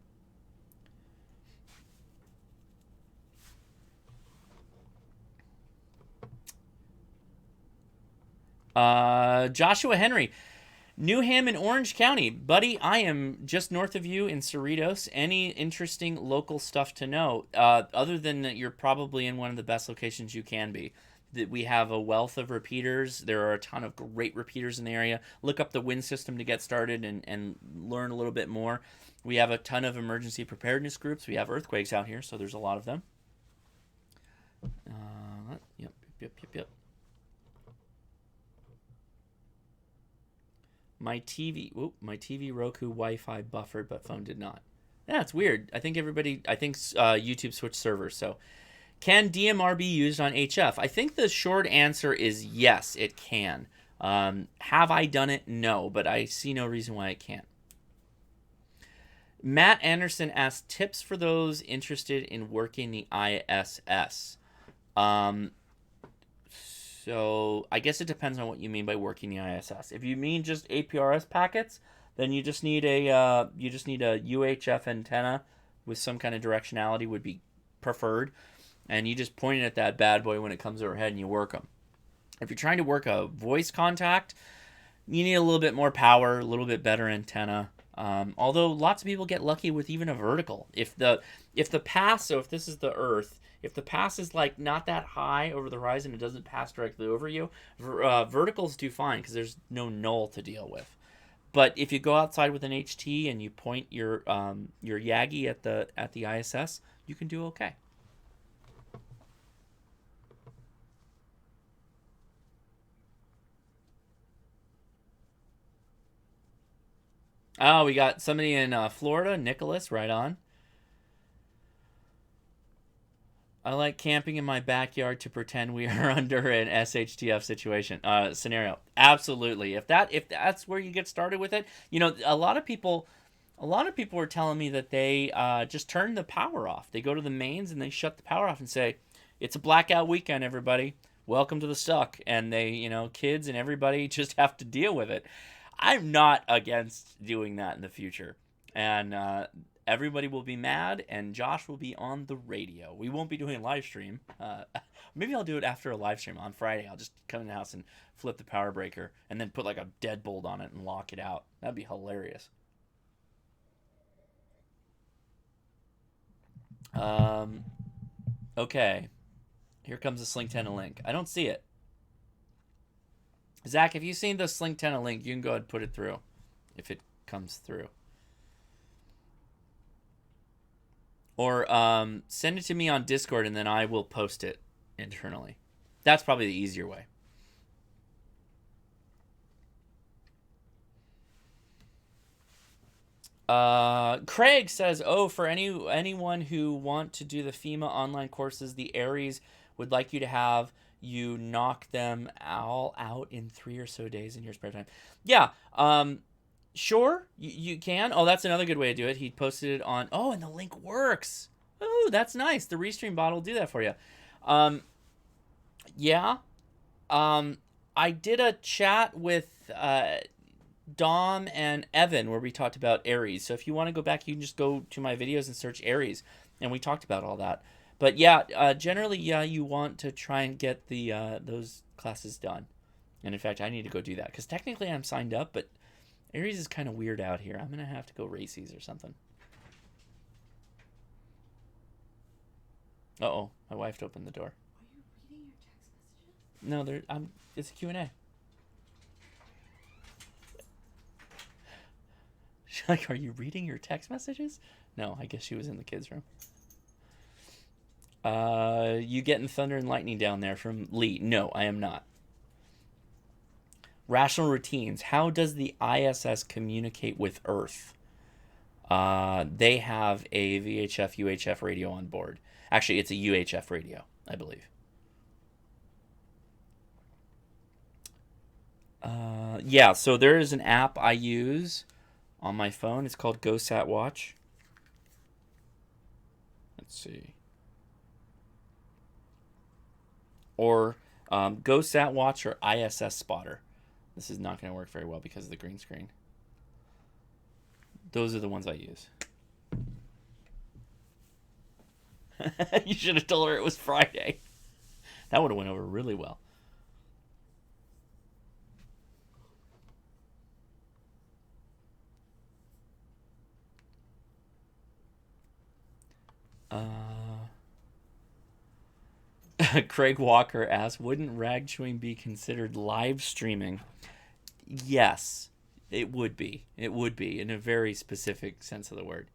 Joshua Henry, Newham in Orange County. Buddy, I am just north of you in Cerritos. Any interesting local stuff to know? Other than that you're probably in one of the best locations you can be. That we have a wealth of repeaters. There are a ton of great repeaters in the area. Look up the wind system to get started and learn a little bit more. We have a ton of emergency preparedness groups. We have earthquakes out here, so there's a lot of them. Yep. My TV Roku Wi-Fi buffered, but phone did not. Yeah, it's weird. I think YouTube switched servers. So, can DMR be used on HF? I think the short answer is yes, it can. Have I done it? No, but I see no reason why it can't. Matt Anderson asked tips for those interested in working the ISS. So I guess it depends on what you mean by working the ISS. If you mean just APRS packets, then you just need a UHF antenna with some kind of directionality would be preferred, and you just point it at that bad boy when it comes overhead and you work them. If you're trying to work a voice contact, you need a little bit more power, a little bit better antenna. Although lots of people get lucky with even a vertical. If this is the Earth. If the pass is like not that high over the horizon, it doesn't pass directly over you. Verticals do fine because there's no null to deal with. But if you go outside with an HT and you point your Yagi at the ISS, you can do okay. Oh, we got somebody in Florida, Nicholas, right on. I like camping in my backyard to pretend we are under an SHTF scenario. Absolutely. If that's where you get started with it, a lot of people were telling me that they just turn the power off. They go to the mains and they shut the power off and say, "It's a blackout weekend, everybody. Welcome to the suck." And they, kids and everybody just have to deal with it. I'm not against doing that in the future, and everybody will be mad, and Josh will be on the radio. We won't be doing a live stream. Maybe I'll do it after a live stream on Friday. I'll just come in the house and flip the power breaker and then put like a deadbolt on it and lock it out. That'd be hilarious. Okay. Here comes the Slink 10 link. I don't see it. Zach, if you've seen the Slink 10 link, you can go ahead and put it through if it comes through. Or send it to me on Discord and then I will post it internally. That's probably the easier way. Craig says, for anyone who want to do the FEMA online courses, the Aries would like you to have you knock them all out in 3 or so days in your spare time. Yeah, sure, you can. Oh, that's another good way to do it. He posted it on... Oh, and the link works. Oh, that's nice. The Restream bot will do that for you. Yeah. I did a chat with Dom and Evan where we talked about Aries. So if you want to go back, you can just go to my videos and search Aries. And we talked about all that. But yeah, generally, you want to try and get those classes done. And in fact, I need to go do that. Because technically I'm signed up, but Aries is kind of weird out here. I'm going to have to go races or something. Uh-oh, my wife opened the door. Are you reading your text messages? No, it's a Q&A. She's like, are you reading your text messages? No, I guess she was in the kids' room. You getting thunder and lightning down there from Lee? No, I am not. Rational routines. How does the ISS communicate with Earth? They have a VHF, UHF radio on board. Actually, it's a UHF radio, I believe. Yeah, so there is an app I use on my phone. It's called GoSat Watch. Let's see. Or GoSat Watch or ISS Spotter. This is not going to work very well because of the green screen. Those are the ones I use. You should have told her it was Friday. That would have went over really well. Craig Walker asks, wouldn't rag chewing be considered live streaming? Yes, it would be. It would be in a very specific sense of the word.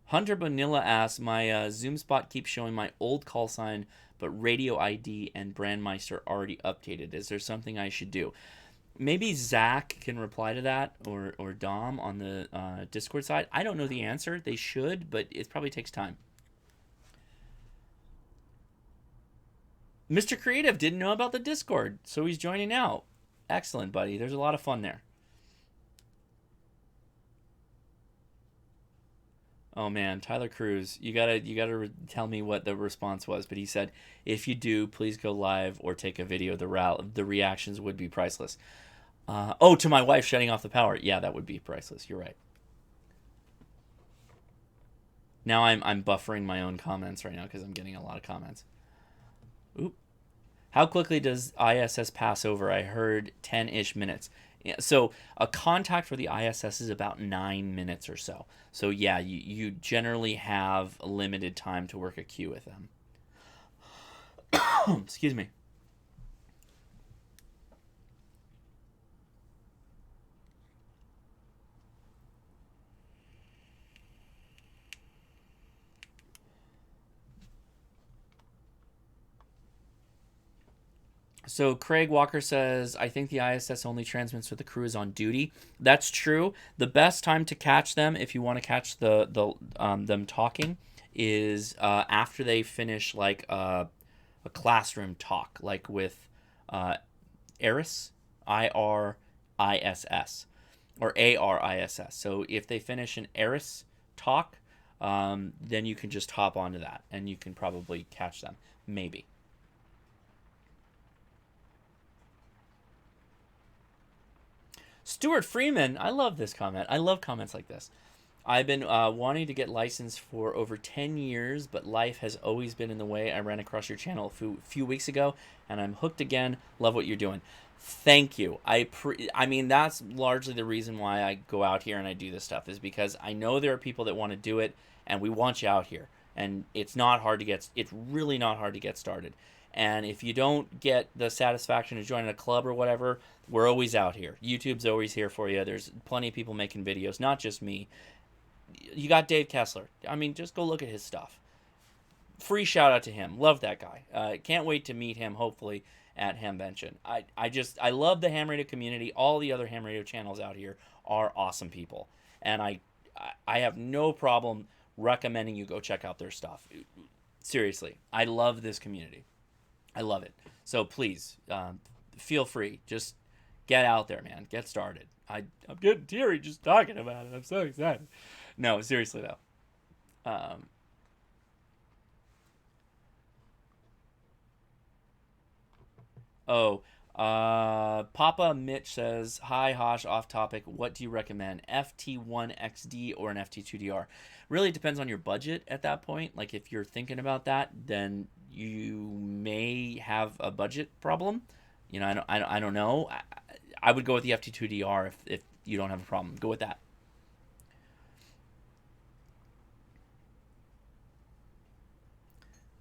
Hunter Bonilla asks, my Zoom spot keeps showing my old call sign, but radio ID and Brandmeister already updated. Is there something I should do? Maybe Zach can reply to that, or Dom on the Discord side. I don't know the answer. They should, but it probably takes time. Mr. Creative didn't know about the Discord, so he's joining now. Excellent, buddy. There's a lot of fun there. Oh man, Tyler Cruz, you gotta tell me what the response was. But he said, if you do, please go live or take a video. The reactions would be priceless. To my wife shutting off the power. Yeah, that would be priceless. You're right. Now I'm buffering my own comments right now because I'm getting a lot of comments. Oop. How quickly does ISS pass over? I heard 10-ish minutes. Yeah, so a contact for the ISS is about 9 minutes or so. So yeah, you generally have a limited time to work a queue with them. Excuse me. So Craig Walker says, I think the ISS only transmits with the crew is on duty. That's true. The best time to catch them, if you want to catch them talking, is after they finish like a classroom talk, like with IRIS, IRISS, or ARISS. So if they finish an IRIS talk, then you can just hop onto that, and you can probably catch them, maybe. Stuart Freeman, I love this comment. I love comments like this. I've been wanting to get licensed for over 10 years, but life has always been in the way. I ran across your channel a few weeks ago, and I'm hooked again. Love what you're doing. Thank you. I mean, that's largely the reason why I go out here and I do this stuff, is because I know there are people that want to do it, and we want you out here. And it's really not hard to get started. And if you don't get the satisfaction of joining a club or whatever, we're always out here. YouTube's always here for you. There's plenty of people making videos, not just me. You got Dave Kessler. I mean, just go look at his stuff. Free shout out to him. Love that guy. Can't wait to meet him, hopefully, at Hamvention. I love the ham radio community. All the other ham radio channels out here are awesome people. And I have no problem recommending you go check out their stuff. Seriously, I love this community. I love it. So please, feel free. Just get out there, man. Get started. I'm getting teary just talking about it. I'm so excited. No, seriously though. Papa Mitch says, hi Hosh, off topic. What do you recommend? FT1XD or an FT2DR? Really depends on your budget at that point. Like if you're thinking about that, then you may have a budget problem. You know, I don't know. I would go with the FT2DR if you don't have a problem. Go with that.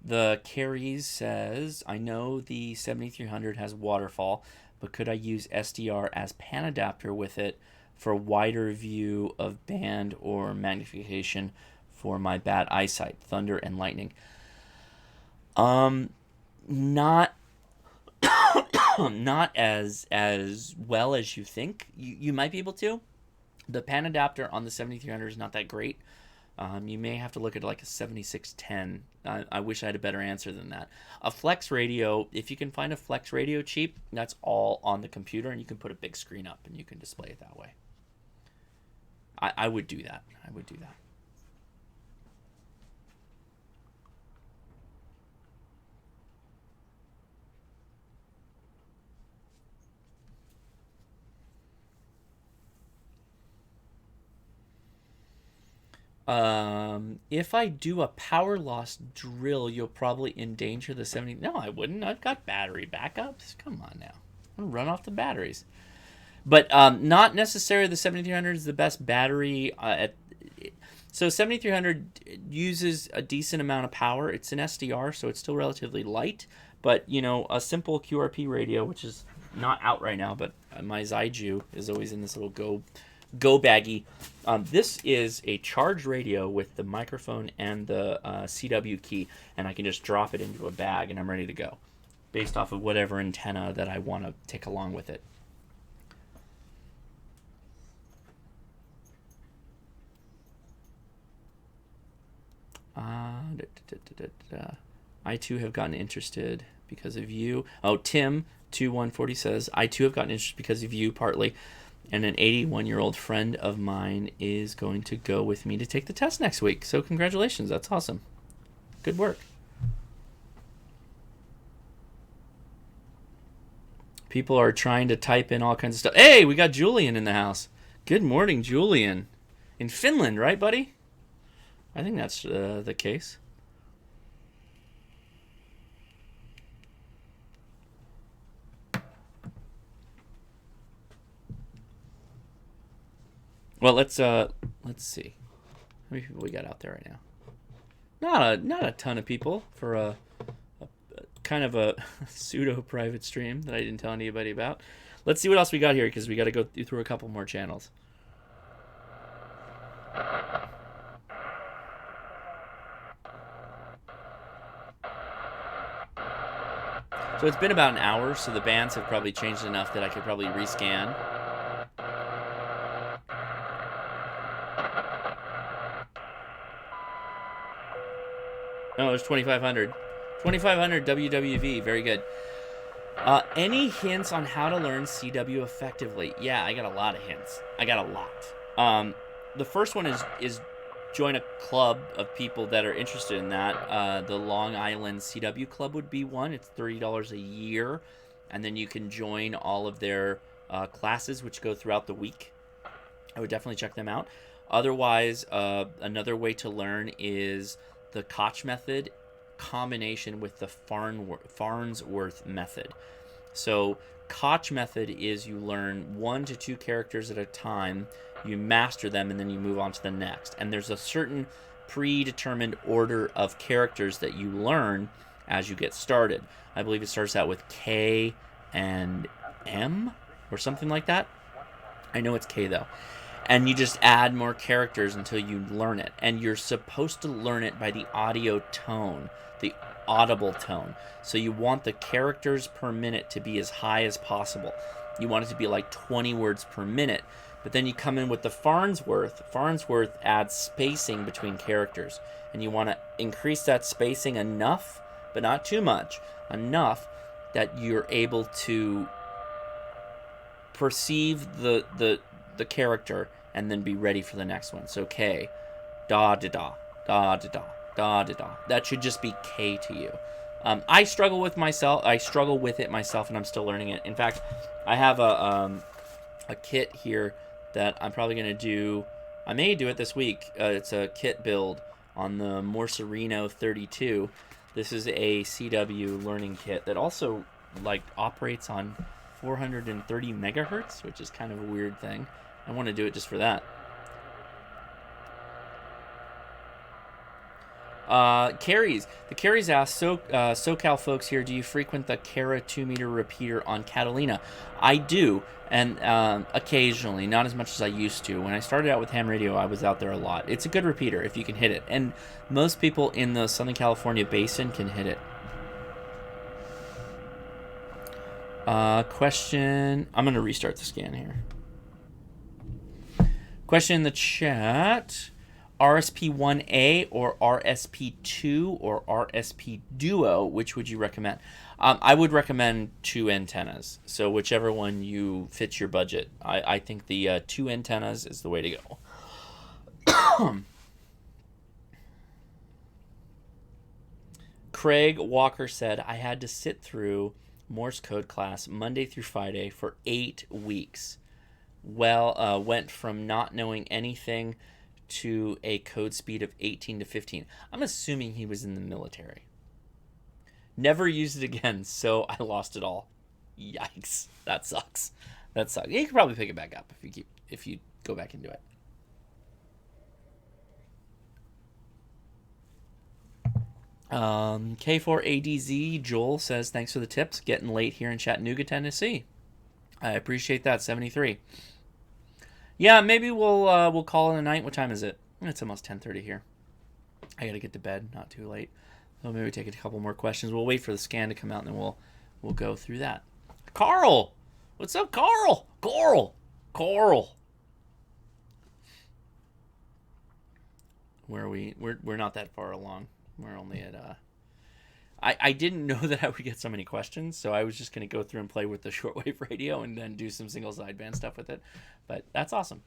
The Carries says, I know the 7300 has waterfall, but could I use SDR as pan adapter with it for wider view of band or magnification for my bad eyesight, thunder and lightning? Not not as well as you think. You might be able to. The pan adapter on the 7300 is not that great. You may have to look at like a 7610. I wish I had a better answer than that. A flex radio, if you can find a flex radio cheap, that's all on the computer, and you can put a big screen up and you can display it that way. I would do that. I would do that. If I do a power loss drill, you'll probably endanger the 70. No, I wouldn't. I've got battery backups. Come on now. I'm gonna run off the batteries. But not necessarily the 7300 is the best battery. So 7300 uses a decent amount of power. It's an SDR, so it's still relatively light. But, a simple QRP radio, which is not out right now, but my Zaiju is always in this little go baggie. This is a charged radio with the microphone and the CW key, and I can just drop it into a bag, and I'm ready to go, based off of whatever antenna that I want to take along with it. I too have gotten interested because of you. Oh, Tim2140 says, I too have gotten interested because of you, partly. And an 81-year-old friend of mine is going to go with me to take the test next week. So congratulations. That's awesome. Good work. People are trying to type in all kinds of stuff. Hey, we got Julian in the house. Good morning, Julian. In Finland, right, buddy? I think that's the case. Well, let's see. How many people we got out there right now? Not a ton of people for a kind of a pseudo private stream that I didn't tell anybody about. Let's see what else we got here, because we got to go through a couple more channels. So it's been about an hour, so the bands have probably changed enough that I could probably rescan. No, there's 2,500. 2,500 WWV. Very good. Any hints on how to learn CW effectively? Yeah, I got a lot of hints. I got a lot. The first one is join a club of people that are interested in that. The Long Island CW Club would be one. It's $30 a year, and then you can join all of their classes, which go throughout the week. I would definitely check them out. Otherwise, another way to learn is the Koch method combination with the Farnsworth method. So Koch method is you learn 1 to 2 characters at a time, you master them, and then you move on to the next. And there's a certain predetermined order of characters that you learn as you get started. I believe it starts out with K and M or something like that. I know it's K though. And you just add more characters until you learn it. And you're supposed to learn it by the audio tone, the audible tone. So you want the characters per minute to be as high as possible. You want it to be like 20 words per minute. But then you come in with the Farnsworth. Farnsworth adds spacing between characters. And you want to increase that spacing enough, but not too much, enough that you're able to perceive the character and then be ready for the next one. So K, da da da, da da da, da da da. That should just be K to you. I struggle with it myself, and I'm still learning it. In fact, I have a kit here that I'm probably gonna do. I may do it this week. It's a kit build on the Morserino 32. This is a CW learning kit that also operates on 430 megahertz, which is kind of a weird thing. I want to do it just for that. Carries. The Carries asked, SoCal folks here, do you frequent the Cara 2-meter repeater on Catalina? I do, and occasionally, not as much as I used to. When I started out with ham radio, I was out there a lot. It's a good repeater if you can hit it, and most people in the Southern California basin can hit it. Question. I'm going to restart the scan here. Question in the chat. RSP1A or RSP2 or RSP Duo, which would you recommend? I would recommend 2 antennas. So whichever one you fits your budget. I think the 2 antennas is the way to go. Craig Walker said, I had to sit through Morse code class Monday through Friday for 8 weeks. Well, went from not knowing anything to a code speed of 18 to 15. I'm assuming he was in the military. Never used it again, so I lost it all. Yikes. That sucks. That sucks. You can probably pick it back up if you go back into it. K4ADZ Joel says thanks for the tips. Getting late here in Chattanooga, Tennessee. I appreciate that. 73. Yeah, maybe we'll call it a night. What time is it? It's almost 10:30 here. I gotta get to bed. Not too late. So maybe take a couple more questions. We'll wait for the scan to come out, and then we'll go through that. Carl, what's up, Carl? Carl. Where are we? We're not that far along. We're only at I didn't know that I would get so many questions, so I was just going to go through and play with the shortwave radio and then do some single sideband stuff with it. But that's awesome.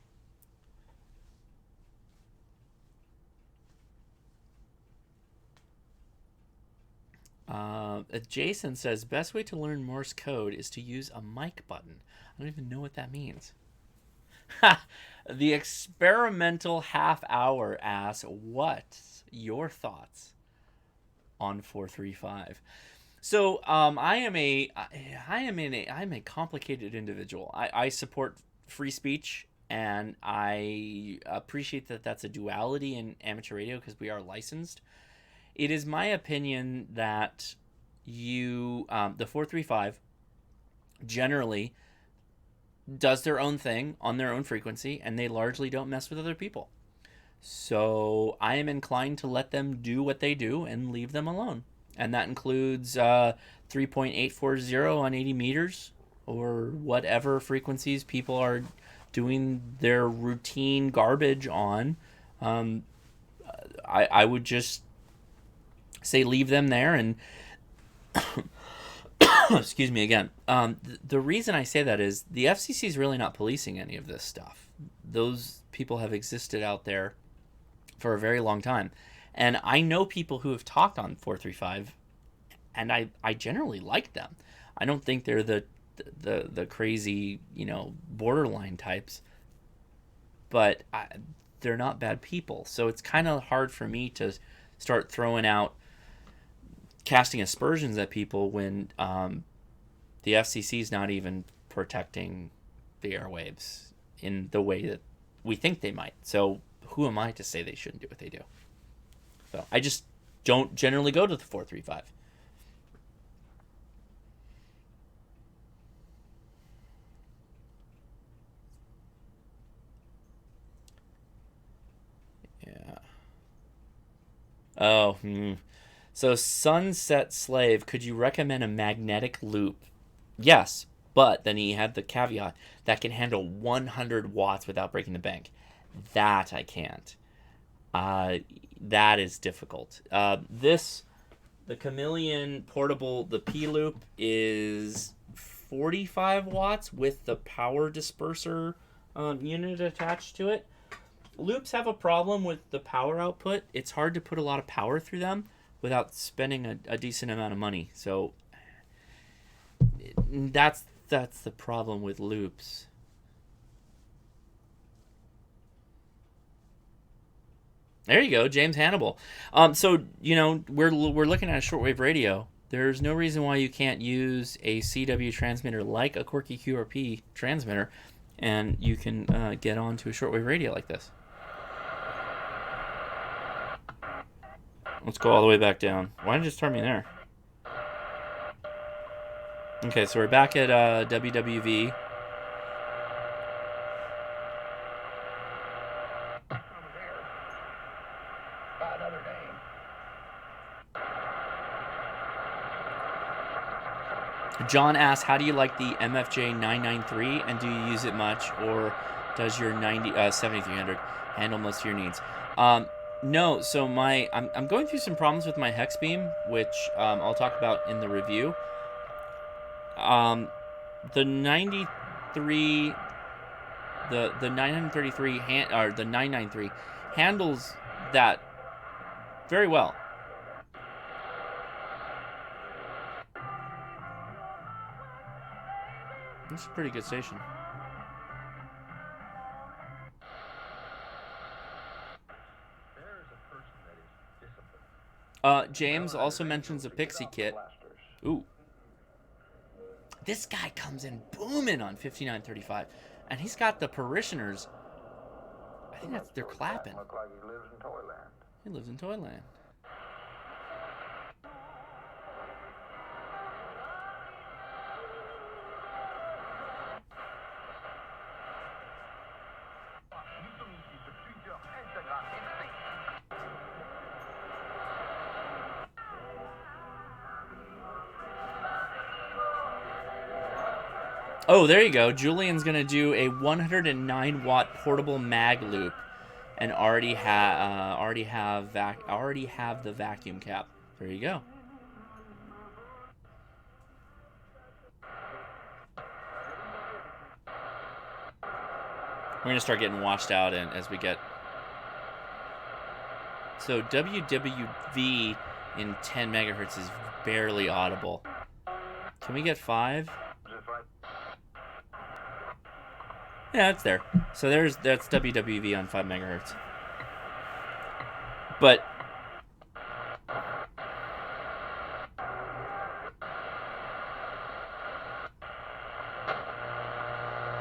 Jason says, best way to learn Morse code is to use a mic button. I don't even know what that means. The experimental half hour asks, what's your thoughts on 435? So I'm a complicated individual. I support free speech, and I appreciate that that's a duality in amateur radio because we are licensed. It is my opinion that the 435 generally does their own thing on their own frequency, and they largely don't mess with other people. So I am inclined to let them do what they do and leave them alone. And that includes 3.840 on 80 meters or whatever frequencies people are doing their routine garbage on. I would just say leave them there. And excuse me again. The reason I say that is the FCC is really not policing any of this stuff. Those people have existed out there for a very long time. And I know people who have talked on 435, and I generally like them. I don't think they're the crazy, borderline types, but they're not bad people. So it's kind of hard for me to start throwing out, casting aspersions at people when the FCC is not even protecting the airwaves in the way that we think they might. So who am I to say they shouldn't do what they do? So I just don't generally go to the 435. Yeah. Oh, So Sunset Slave, could you recommend a magnetic loop? Yes, but then he had the caveat that can handle 100 watts without breaking the bank. That I can't. That is difficult. The Chameleon portable, the P loop is 45 watts with the power disperser unit attached to it. Loops have a problem with the power output. It's hard to put a lot of power through them without spending a decent amount of money. So that's the problem with loops. There you go, James Hannibal. So we're looking at a shortwave radio. There's no reason why you can't use a CW transmitter like a Quirky QRP transmitter, and you can get onto a shortwave radio like this. Let's go all the way back down. Why didn't you just turn me there? Okay, so we're back at WWV. John asks, how do you like the MFJ 993, and do you use it much, or does your 7300 handle most of your needs? No, so I'm going through some problems with my hex beam, which I'll talk about in the review. The 93, the 933 or the 993 handles that very well. It's a pretty good station. James also mentions a Pixie kit. Ooh. This guy comes in booming on 5935, and he's got the parishioners. I think they're clapping. Look like he lives in Toyland. He lives in Toyland. Oh, there you go. Julian's gonna do a 109 watt portable mag loop, and already have the vacuum cap. There you go. We're gonna start getting washed out, and as we get. So WWV in 10 megahertz is barely audible. Can we get 5? Yeah, it's there. So that's WWV on 5 megahertz. But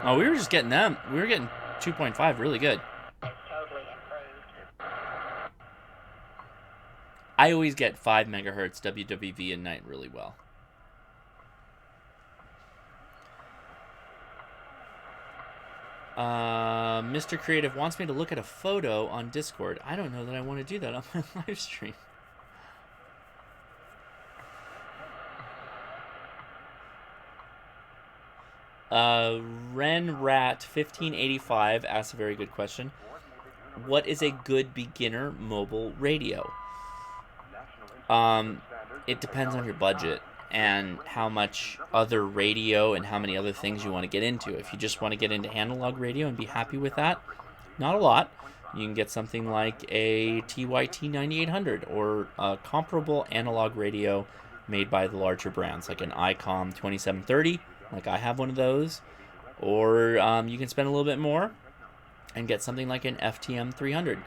oh, we were just getting them. We were getting 2.5 really good. I always get 5 megahertz WWV at night really well. Mr. Creative wants me to look at a photo on Discord. I don't know that I want to do that on my live stream. RenRat1585 asks a very good question. What is a good beginner mobile radio? It depends on your budget and how much other radio and how many other things you want to get into. If you just want to get into analog radio and be happy with that, not a lot. You can get something like a TYT 9800 or a comparable analog radio made by the larger brands, like an ICOM 2730, like I have one of those. Or you can spend a little bit more and get something like an FTM 300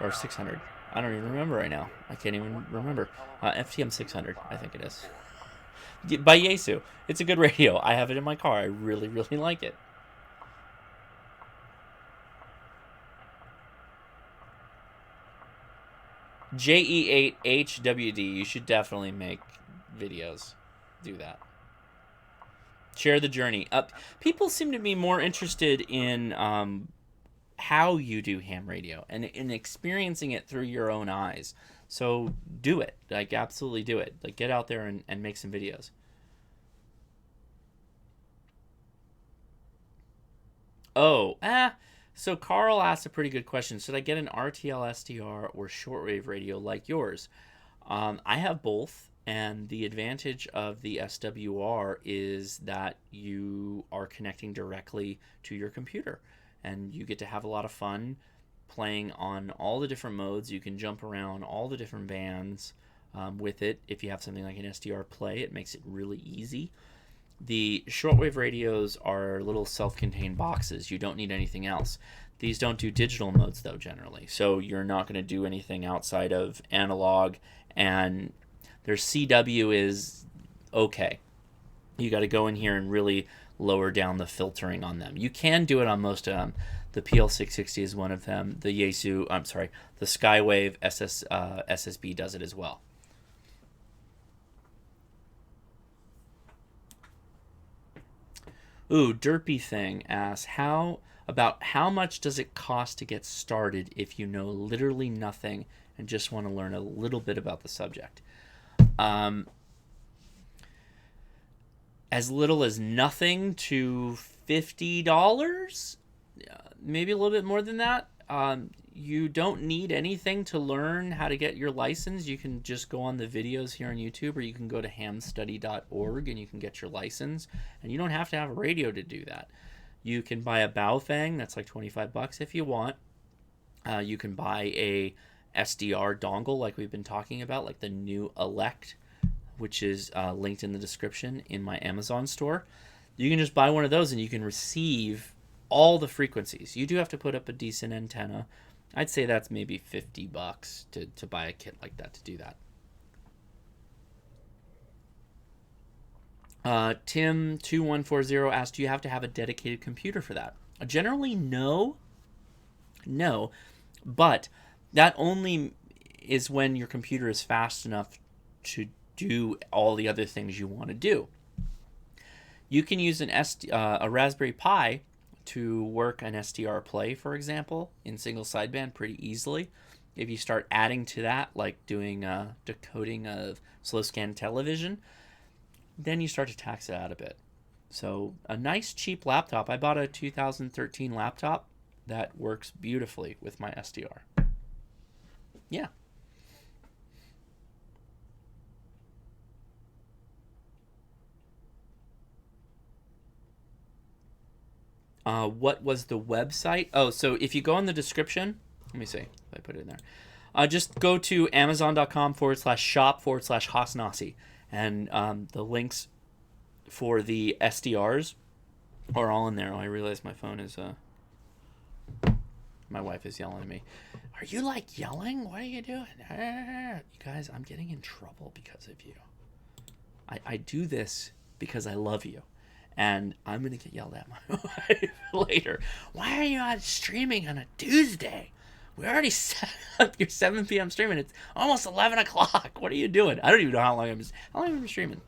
or 600. I don't even remember right now. I can't even remember. FTM 600, I think it is. By Yaesu. It's a good radio. I have it in my car. I really, really like it. JE8HWD. You should definitely make videos. Do that. Share the journey. People seem to be more interested in how you do ham radio and in experiencing it through your own eyes. So do it. Like, absolutely do it. Like, get out there and make some videos. So Carl asked a pretty good question. Should I get an RTL SDR or shortwave radio like yours? I have both, and the advantage of the SWR is that you are connecting directly to your computer, and you get to have a lot of fun playing on all the different modes. You can jump around all the different bands with it. If you have something like an SDR Play, it makes it really easy. The shortwave radios are little self-contained boxes. You don't need anything else. These don't do digital modes, though, generally. So you're not going to do anything outside of analog, and their CW is okay. You got to go in here and really lower down the filtering on them. You can do it on most of them. The PL660 is one of them. The Skywave SSB does it as well. Ooh, Derpy Thing asks, how much does it cost to get started if you know literally nothing and just want to learn a little bit about the subject? As little as nothing to $50, maybe a little bit more than that. You don't need anything to learn how to get your license. You can just go on the videos here on YouTube, or you can go to hamstudy.org and you can get your license. And you don't have to have a radio to do that. You can buy a Baofeng, that's like $25 if you want. You can buy a SDR dongle like we've been talking about, like the new Elect, which is linked in the description in my Amazon store. You can just buy one of those and you can receive all the frequencies. You do have to put up a decent antenna. I'd say that's maybe $50 to buy a kit like that to do that. Tim2140 asked, do you have to have a dedicated computer for that? Generally, no. No. But that only is when your computer is fast enough to do all the other things you want to do. You can use a Raspberry Pi to work an SDR play, for example, in single sideband pretty easily. If you start adding to that, like doing decoding of slow scan television, then you start to tax it out a bit. So a nice cheap laptop. I bought a 2013 laptop that works beautifully with my SDR. Yeah. What was the website? Oh, so if you go in the description, let me see if I put it in there. Just go to amazon.com/shop/Hasnasi, and the links for the SDRs are all in there. Oh, I realize my phone is my wife is yelling at me. Are you like yelling? What are you doing? You guys, I'm getting in trouble because of you. I do this because I love you. And I'm going to get yelled at my wife later. Why are you not streaming on a Tuesday? We already set up your 7 p.m. streaming. It's almost 11 o'clock. What are you doing? I don't even know how long I've been streaming.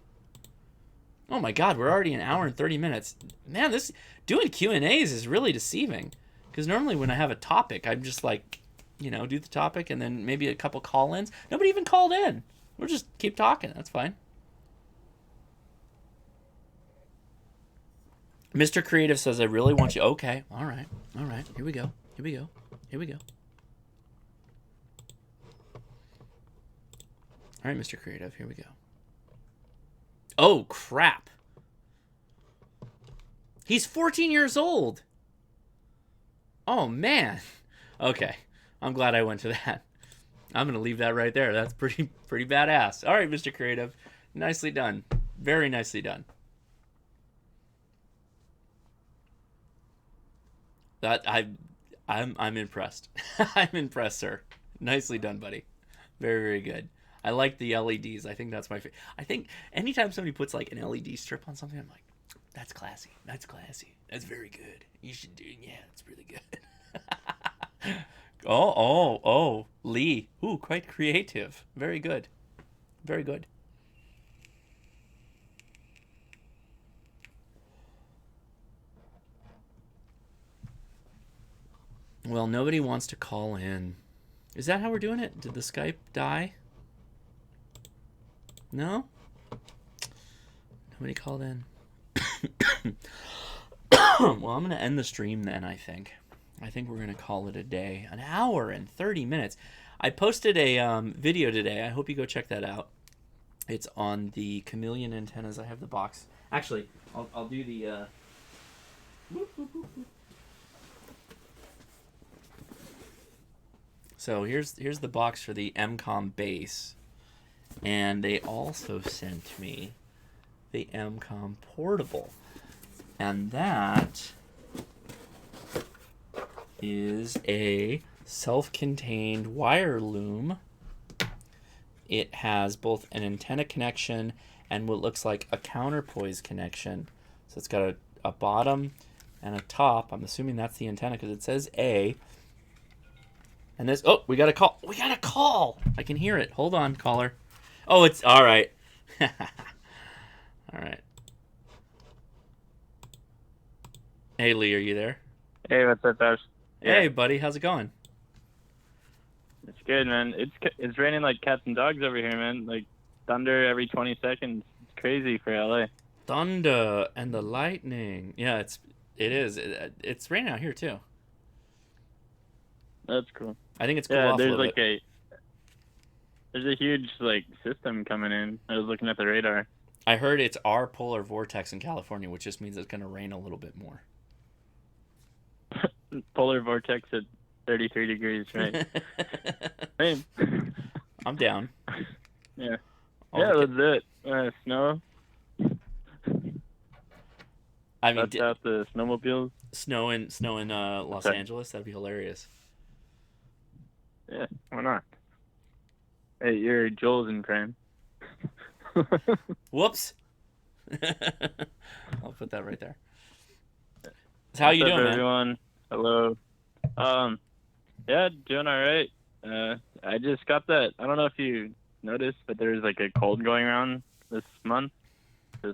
Oh my God, we're already an hour and 30 minutes. Man, this doing Q&As is really deceiving. Because normally when I have a topic, I'm just like, do the topic and then maybe a couple call-ins. Nobody even called in. We'll just keep talking. That's fine. Mr. Creative says, I really want you. Okay. All right. Here we go. All right, Mr. Creative. Here we go. Oh, crap. He's 14 years old. Oh, man. Okay. I'm glad I went to that. I'm going to leave that right there. That's pretty badass. All right, Mr. Creative. Nicely done. Very nicely done. I'm impressed. I'm impressed, sir. Nicely done, buddy. Very, very good. I like the LEDs. I think that's my favorite. I think anytime somebody puts like an LED strip on something, I'm like, that's classy. That's very good. You should do. Yeah, it's really good. Oh, Lee. Ooh, quite creative. Very good. Very good. Well, nobody wants to call in. Is that how we're doing it? Did the Skype die? No? Nobody called in. Well, I'm going to end the stream then, I think. I think we're going to call it a day. An hour and 30 minutes. I posted a video today. I hope you go check that out. It's on the chameleon antennas. I have the box. Actually, I'll do the... So here's the box for the MCOM base, and they also sent me the MCOM portable, and that is a self-contained wire loom. It has both an antenna connection and what looks like a counterpoise connection. So it's got a bottom and a top. I'm assuming that's the antenna because it says A. And this, oh, we got a call. I can hear it. Hold on, caller. Oh, it's, all right. All right. Hey, Lee, are you there? Hey, what's up, Ash? Hey, Yeah. buddy, how's it going? It's good, man. It's raining like cats and dogs over here, man. Like thunder every 20 seconds. It's crazy for LA. Thunder and the lightning. Yeah, it is. It's raining out here, too. That's cool. I think it's cool Yeah, off a there's little like bit. there's a huge like system coming in. I was looking at the radar. I heard it's our polar vortex in California, which just means it's going to rain a little bit more. Polar vortex at 33 degrees, right? Hey. I'm down. Yeah. All Yeah, the let's do it. Snow. I mean, That's out the snowmobiles. snow in Los Okay. Angeles. That'd be hilarious. Yeah, why not? Hey, you're Joel's in crime. Whoops. I'll put that right there. So how you What's up, doing, man? everyone? Hello. Yeah, doing all right. I just got that. I don't know if you noticed, but there's like a cold going around this month.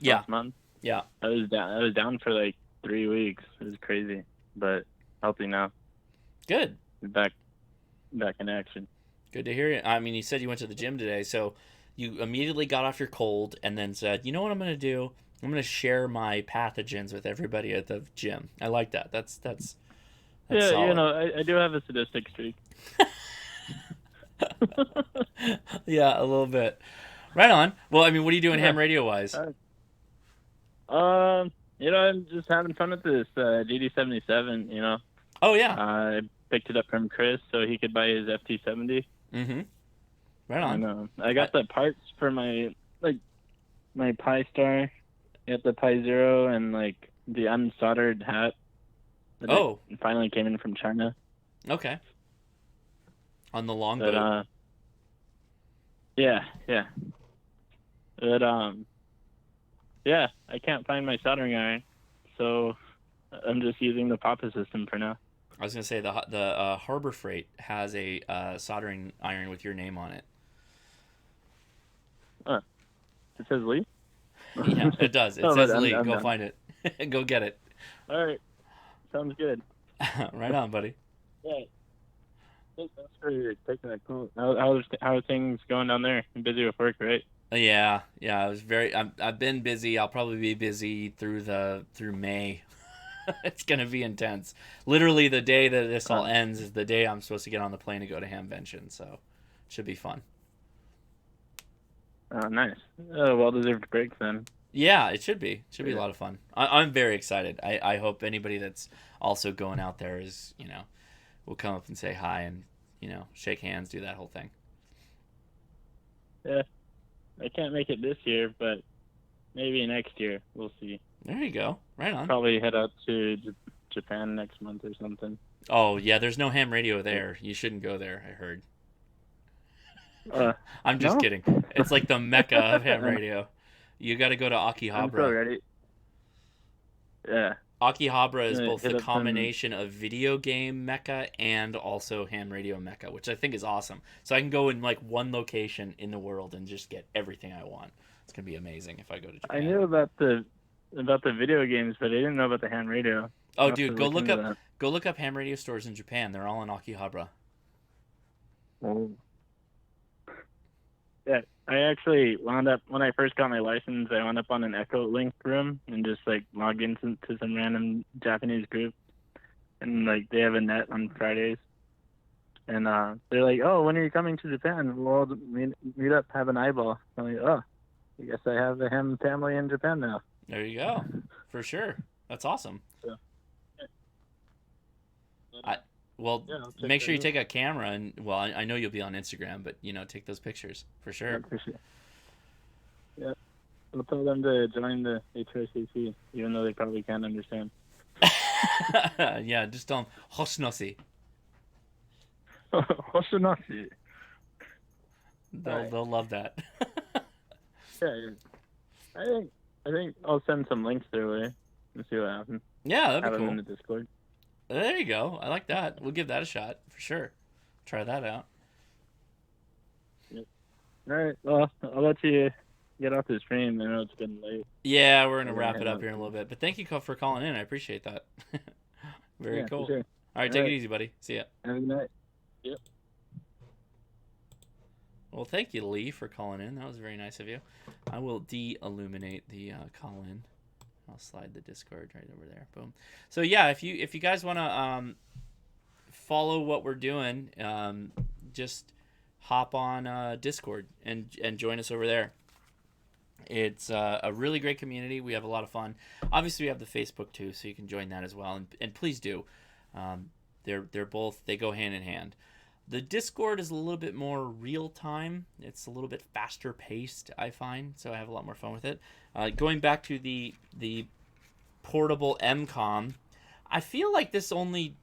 Yeah. Last month. Yeah. I was down for like 3 weeks. It was crazy, but healthy now. Good. Back in action. Good to hear you. I mean, you said you went to the gym today, so you immediately got off your cold and then said, "You know what I'm going to do? I'm going to share my pathogens with everybody at the gym." I like that. That's Yeah, solid. you know, I do have a sadistic streak. Yeah, a little bit. Right on. Well, I mean, what are you doing ham radio wise? You know, I'm just having fun with this GD77. You know. Oh yeah. I picked it up from Chris so he could buy his FT70. Mm-hmm. Right on. And, I got the parts for my Pi Star. I got the Pi Zero and like the unsoldered hat. That finally came in from China. Okay. On the long But, boat. yeah. But yeah, I can't find my soldering iron, so I'm just using the Papa system for now. I was gonna say the Harbor Freight has a soldering iron with your name on it. It says Lee? Yeah, it does. It says Lee. Go find it. Go get it. All right. Sounds good. Right on, buddy. Yeah. Thanks for taking that call. How are things going down there? You're busy with work, right? Yeah. I was I've been busy. I'll probably be busy through May. It's gonna be intense. Literally, the day that this all ends is the day I'm supposed to get on the plane to go to Hamvention. So, it should be fun. Oh, nice. Well-deserved break then. Yeah, it should be. It should be a lot of fun. I'm very excited. I hope anybody that's also going out there is, will come up and say hi and, shake hands, do that whole thing. Yeah. I can't make it this year, but maybe next year. We'll see. There you go. Right on. Probably head out to Japan next month or something. Oh, yeah, there's no ham radio there. You shouldn't go there, I heard. I'm just kidding. It's like the mecca of ham radio. You got to go to Akihabara. I'm so ready. Yeah. Akihabara is both the combination of video game mecca and also ham radio mecca, which I think is awesome. So I can go in like one location in the world and just get everything I want. It's gonna be amazing if I go to Japan. I knew about the video games, but I didn't know about the ham radio. Oh, dude, go look up ham radio stores in Japan. They're all in Akihabara. Oh. Yeah, I actually wound up, when I first got my license, I wound up on an Echo Link room and just like logged into some random Japanese group. And like they have a net on Fridays. And they're like, "Oh, when are you coming to Japan? We'll meet up, have an eyeball." I'm like, "Oh, I guess I have a ham family in Japan now." There you go. For sure. That's awesome. Yeah. Well, make sure you take a camera and, well, I know you'll be on Instagram, but, take those pictures for sure. Yeah. I'll tell them to join the HRCC, even though they probably can't understand. Yeah, just tell them, Hoshinoshi. Hoshinoshi. They'll love that. Yeah. I think I'll send some links their way and see what happens. Yeah, that'd be cool. cool. Have them in the Discord. There you go. I like that. We'll give that a shot for sure. Try that out. Yep. All right. Well, I'll let you get off the stream. I know it's getting late. Yeah, we're gonna wrap it up here in a little bit. But thank you for calling in. I appreciate that. Very cool. Sure. All right, take it easy, buddy. See ya. Have a good night. Yep. Well, thank you, Lee, for calling in. That was very nice of you. I will de-illuminate the call-in. I'll slide the Discord right over there. Boom. So yeah, if you guys want to follow what we're doing, just hop on Discord and join us over there. It's a really great community. We have a lot of fun. Obviously, we have the Facebook too, so you can join that as well. And please do. They go hand in hand. The Discord is a little bit more real time. It's a little bit faster paced, I find, so I have a lot more fun with it. Going back to the portable MCOM, I feel like this only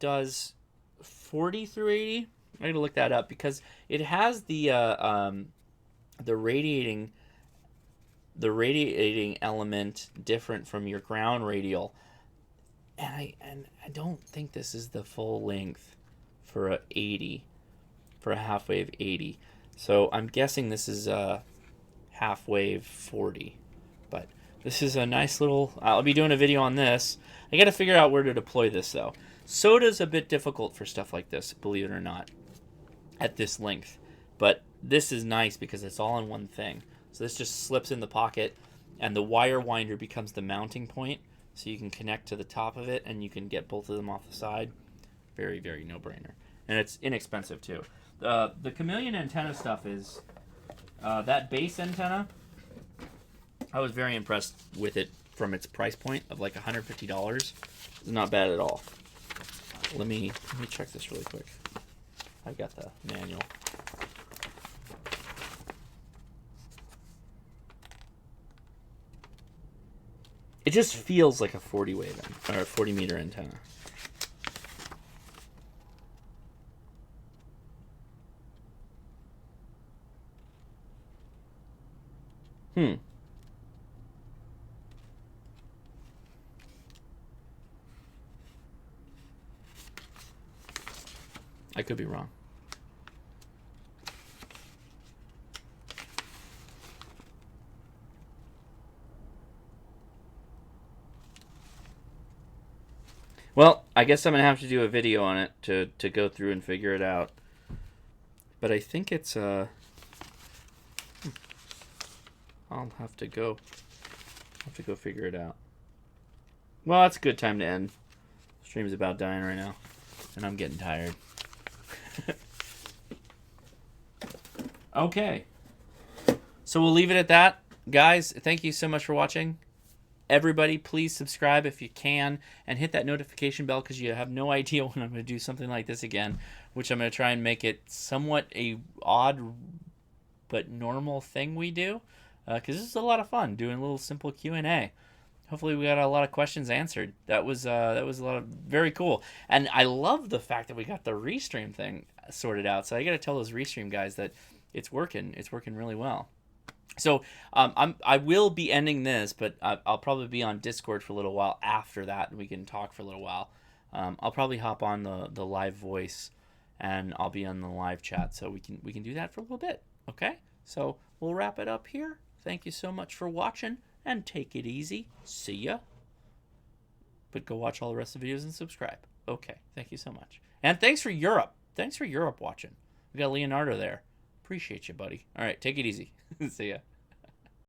does 40 through 80. I gotta look that up because it has the radiating the radiating element different from your ground radial. And I don't think this is the full length for a 80, for a half wave 80. So I'm guessing this is a half wave 40. But this is a nice little, I'll be doing a video on this. I got to figure out where to deploy this though. Soda's a bit difficult for stuff like this, believe it or not, at this length. But this is nice because it's all in one thing. So this just slips in the pocket, and the wire winder becomes the mounting point. So you can connect to the top of it, and you can get both of them off the side. Very, very no-brainer. And it's inexpensive, too. The Chameleon antenna stuff is... that base antenna, I was very impressed with it from its price point of like $150. It's not bad at all. Let me check this really quick. I've got the manual. It just feels like a 40 wave or a 40 meter antenna. I could be wrong. Well, I guess I'm going to have to do a video on it to go through and figure it out. But I think it's I'll have to go figure it out. Well, that's a good time to end. Stream's about dying right now, and I'm getting tired. Okay. So we'll leave it at that. Guys, thank you so much for watching. Everybody, please subscribe if you can, and hit that notification bell because you have no idea when I'm going to do something like this again, which I'm going to try and make it somewhat a odd but normal thing we do, because this is a lot of fun, doing a little simple Q&A. Hopefully we got a lot of questions answered. That was a lot of very cool, and I love the fact that we got the restream thing sorted out. So I got to tell those restream guys that it's working. It's working really well. So I will be ending this, but I'll probably be on Discord for a little while after that, and we can talk for a little while. I'll probably hop on the live voice, and I'll be on the live chat, so we can do that for a little bit. Okay, so we'll wrap it up here. Thank you so much for watching, and take it easy. See ya. But go watch all the rest of the videos and subscribe. Okay, thank you so much, and thanks for Europe. Thanks for Europe watching. We got Leonardo there. Appreciate you, buddy. All right, take it easy. See ya.